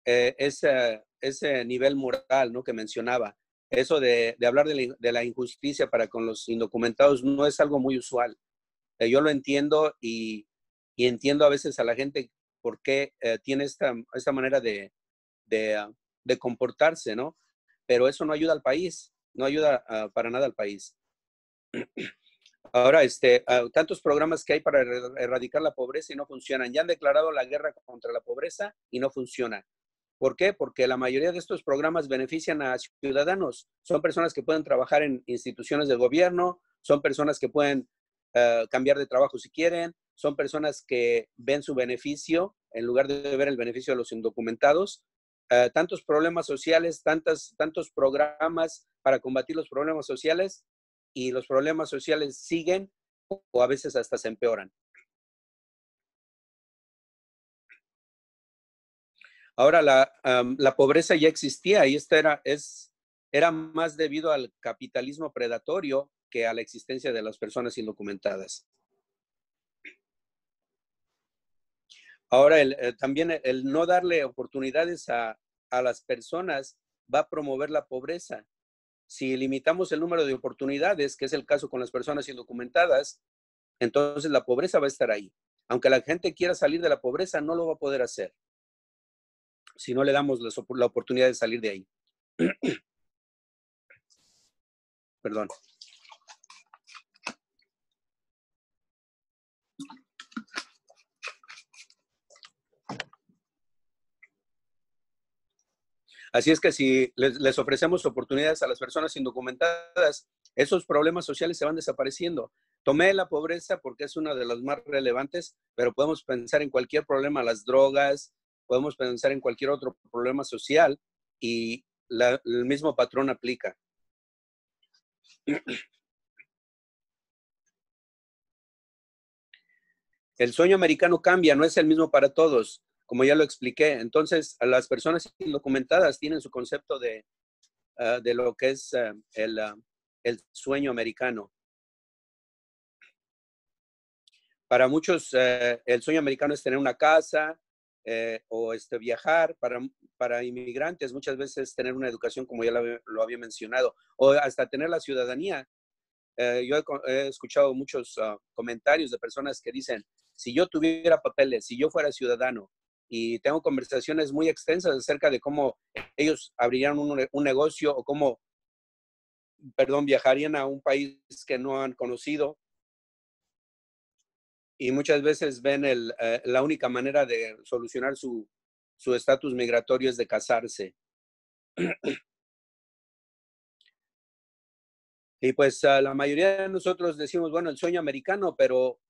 ese nivel moral, ¿no?, que mencionaba. Eso de hablar de la injusticia para con los indocumentados no es algo muy usual. Yo lo entiendo y entiendo a veces a la gente por qué tiene esta manera de comportarse, ¿no? Pero eso no ayuda al país, no ayuda para nada al país. Ahora, tantos programas que hay para erradicar la pobreza y no funcionan. Ya han declarado la guerra contra la pobreza y no funciona. ¿Por qué? Porque la mayoría de estos programas benefician a ciudadanos. Son personas que pueden trabajar en instituciones del gobierno, son personas que pueden cambiar de trabajo si quieren, son personas que ven su beneficio en lugar de ver el beneficio de los indocumentados. Tantos problemas sociales, tantos programas para combatir los problemas sociales y los problemas sociales siguen o a veces hasta se empeoran. Ahora, la pobreza ya existía y era más debido al capitalismo predatorio que a la existencia de las personas indocumentadas. Ahora, también el no darle oportunidades a las personas va a promover la pobreza. Si limitamos el número de oportunidades, que es el caso con las personas indocumentadas, entonces la pobreza va a estar ahí. Aunque la gente quiera salir de la pobreza, no lo va a poder hacer si no le damos la oportunidad de salir de ahí. Perdón. Así es que si les ofrecemos oportunidades a las personas indocumentadas, esos problemas sociales se van desapareciendo. Tomé la pobreza porque es una de las más relevantes, pero podemos pensar en cualquier problema, las drogas, podemos pensar en cualquier otro problema social y el mismo patrón aplica. El sueño americano cambia, no es el mismo para todos, como ya lo expliqué. Entonces, a las personas indocumentadas tienen su concepto de lo que es el sueño americano. Para muchos, el sueño americano es tener una casa o viajar. Para inmigrantes, muchas veces tener una educación, como ya lo había mencionado, o hasta tener la ciudadanía. Yo he escuchado muchos comentarios de personas que dicen, si yo tuviera papeles, si yo fuera ciudadano, y tengo conversaciones muy extensas acerca de cómo ellos abrirían un negocio o cómo, viajarían a un país que no han conocido, y muchas veces ven la única manera de solucionar su estatus migratorio es de casarse. Y pues la mayoría de nosotros decimos, bueno, el sueño americano, pero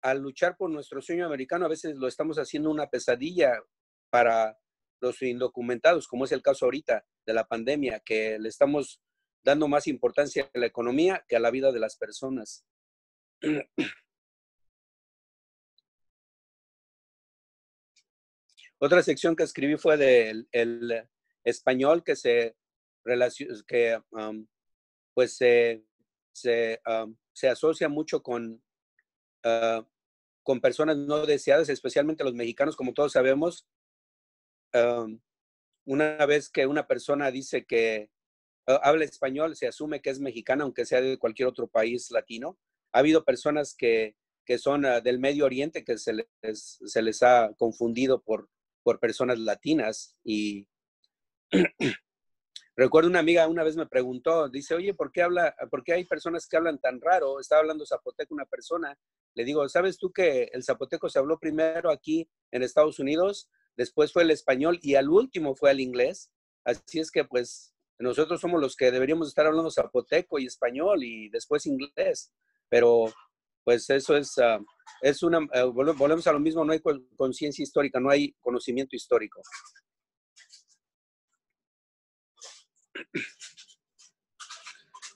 al luchar por nuestro sueño americano, a veces lo estamos haciendo una pesadilla para los indocumentados, como es el caso ahorita de la pandemia, que le estamos dando más importancia a la economía que a la vida de las personas. Otra sección que escribí fue del el español que pues se asocia mucho con personas no deseadas, especialmente los mexicanos, como todos sabemos. Una vez que una persona dice que habla español, se asume que es mexicana, aunque sea de cualquier otro país latino. Ha habido personas que son del Medio Oriente que se les ha confundido por personas latinas. Y recuerdo una amiga una vez me preguntó, dice, oye, ¿por qué hay personas que hablan tan raro? Estaba hablando zapoteco una persona. Le digo, ¿sabes tú que el zapoteco se habló primero aquí en Estados Unidos? Después fue el español y al último fue el inglés. Así es que pues nosotros somos los que deberíamos estar hablando zapoteco y español y después inglés. Pero pues eso es una, volvemos a lo mismo, no hay conciencia histórica, no hay conocimiento histórico.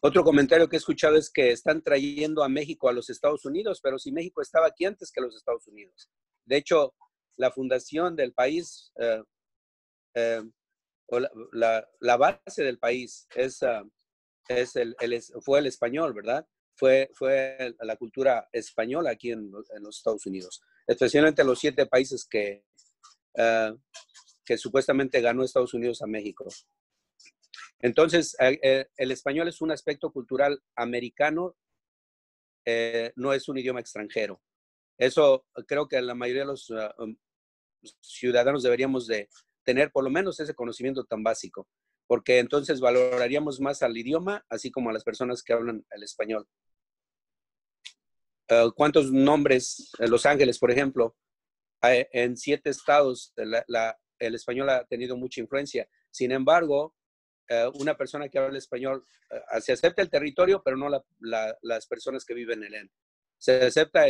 Otro comentario que he escuchado es que están trayendo a México a los Estados Unidos, pero si México estaba aquí antes que los Estados Unidos. De hecho, la fundación del país, o la base del país fue el español, ¿verdad? Fue la cultura española aquí en los Estados Unidos, especialmente los 7 países que supuestamente ganó Estados Unidos a México. Entonces, el español es un aspecto cultural americano, no es un idioma extranjero. Eso creo que la mayoría de los ciudadanos deberíamos de tener por lo menos ese conocimiento tan básico, porque entonces valoraríamos más al idioma, así como a las personas que hablan el español. ¿Cuántos nombres? Los Ángeles, por ejemplo, en 7 estados el español ha tenido mucha influencia. Sin embargo, una persona que habla español, se acepta el territorio, pero no las personas que viven en él. Se acepta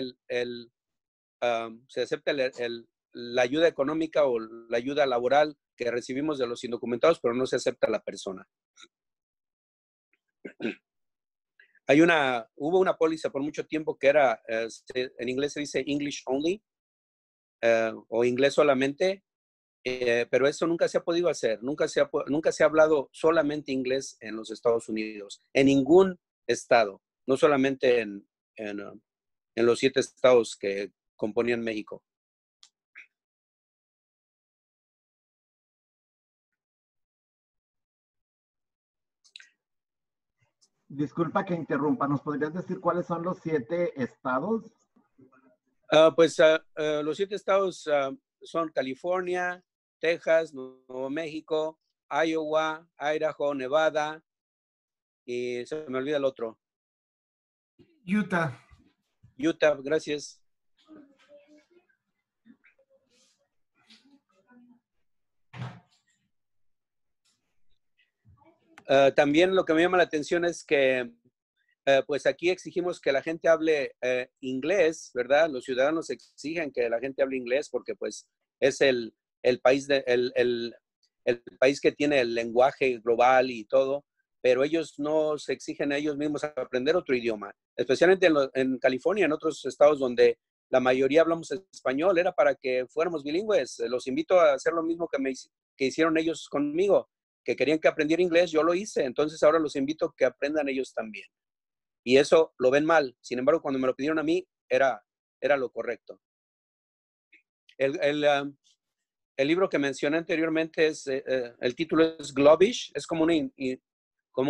la ayuda económica o la ayuda laboral que recibimos de los indocumentados, pero no se acepta la persona. Hubo una póliza por mucho tiempo que era, en inglés se dice English only, o inglés solamente, pero eso nunca se ha podido hacer. Nunca se ha hablado solamente inglés en los Estados Unidos, en ningún estado, no solamente en los 7 estados que componían México. Disculpa que interrumpa, ¿nos podrías decir cuáles son los 7 estados? Los 7 estados son California, Texas, Nuevo México, Iowa, Idaho, Nevada, y se me olvida el otro. Utah. Utah, gracias. También lo que me llama la atención es que pues aquí exigimos que la gente hable inglés, ¿verdad? Los ciudadanos exigen que la gente hable inglés porque pues es el país el país que tiene el lenguaje global y todo, pero ellos no se exigen a ellos mismos aprender otro idioma, especialmente en California, en otros estados donde la mayoría hablamos español, era para que fuéramos bilingües. Los invito a hacer lo mismo que hicieron ellos conmigo, que querían que aprendiera inglés, yo lo hice, entonces ahora los invito a que aprendan ellos también. Y eso lo ven mal. Sin embargo, cuando me lo pidieron a mí, era lo correcto. El libro que mencioné anteriormente, el título es Globish. Es como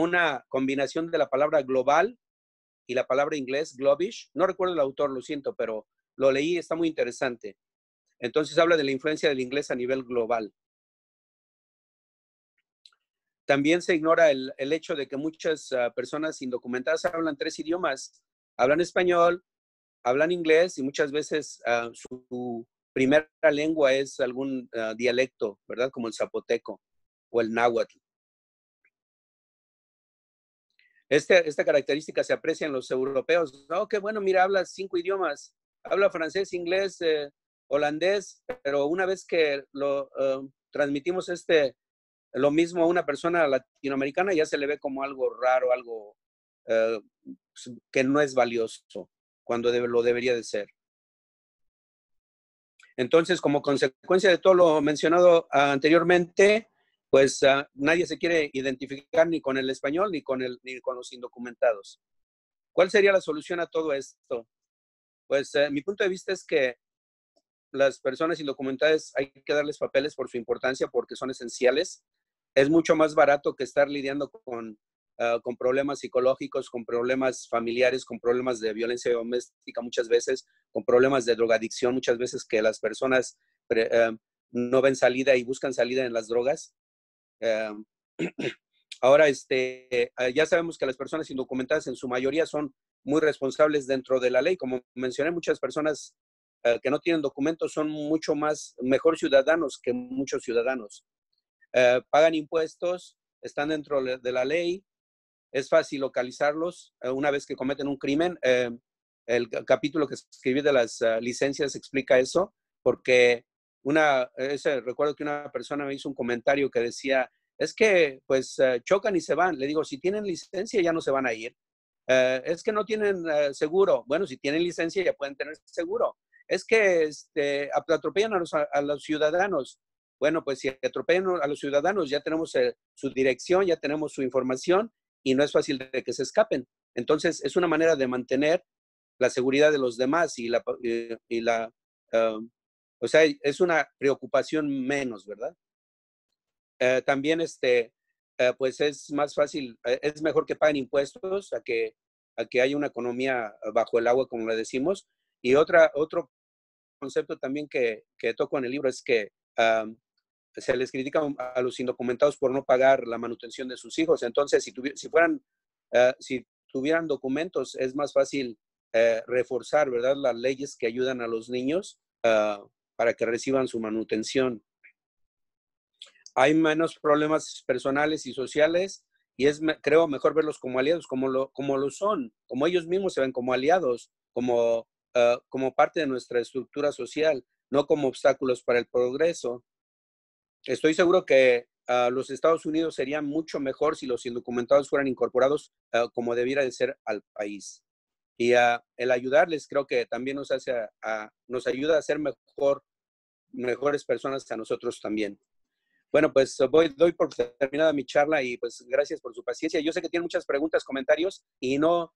una combinación de la palabra global y la palabra inglés, Globish. No recuerdo el autor, lo siento, pero lo leí, está muy interesante. Entonces habla de la influencia del inglés a nivel global. También se ignora el hecho de que muchas personas indocumentadas hablan 3 idiomas. Hablan español, hablan inglés y muchas veces su primera lengua es algún dialecto, ¿verdad? Como el zapoteco o el náhuatl. Esta característica se aprecia en los europeos. Oh, qué bueno, mira, habla 5 idiomas. Habla francés, inglés, holandés, pero una vez que lo transmitimos lo mismo a una persona latinoamericana, ya se le ve como algo raro, algo que no es valioso, cuando lo debería de ser. Entonces, como consecuencia de todo lo mencionado anteriormente, pues nadie se quiere identificar ni con el español ni con los indocumentados. ¿Cuál sería la solución a todo esto? Pues mi punto de vista es que las personas indocumentadas hay que darles papeles por su importancia, porque son esenciales. Es mucho más barato que estar lidiando con problemas psicológicos, con problemas familiares, con problemas de violencia doméstica muchas veces, con problemas de drogadicción muchas veces, que las personas no ven salida y buscan salida en las drogas. Ahora, ya sabemos que las personas indocumentadas en su mayoría son muy responsables dentro de la ley. Como mencioné, muchas personas que no tienen documentos son mejor ciudadanos que muchos ciudadanos. Pagan impuestos, están dentro de la ley, es fácil localizarlos una vez que cometen un crimen. el capítulo que escribí de las licencias explica eso, porque recuerdo que una persona me hizo un comentario que decía, es que pues chocan y se van. Le digo, si tienen licencia ya no se van a ir. Es que no tienen seguro. Bueno, si tienen licencia ya pueden tener seguro. Es que atropellan a los ciudadanos. Bueno, pues si atropellan a los ciudadanos ya tenemos su dirección, ya tenemos su información y no es fácil de que se escapen. Entonces, es una manera de mantener la seguridad de los demás o sea, es una preocupación menos, ¿verdad? También, pues es más fácil, es mejor que paguen impuestos a que haya una economía bajo el agua, como le decimos. Y otro concepto también que toco en el libro es que se les critica a los indocumentados por no pagar la manutención de sus hijos. Entonces, si tuvieran documentos, es más fácil reforzar, ¿verdad?, las leyes que ayudan a los niños para que reciban su manutención. Hay menos problemas personales y sociales y creo, mejor verlos como aliados, como lo son, como ellos mismos se ven como aliados, como parte de nuestra estructura social, no como obstáculos para el progreso. Estoy seguro que los Estados Unidos serían mucho mejor si los indocumentados fueran incorporados como debiera de ser al país. Y el ayudarles creo que también nos ayuda a ser mejores personas a nosotros también. Bueno, pues doy por terminada mi charla y pues gracias por su paciencia. Yo sé que tienen muchas preguntas, comentarios y no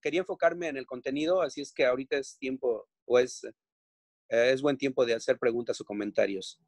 quería enfocarme en el contenido, así es que ahorita es tiempo, es buen tiempo de hacer preguntas o comentarios.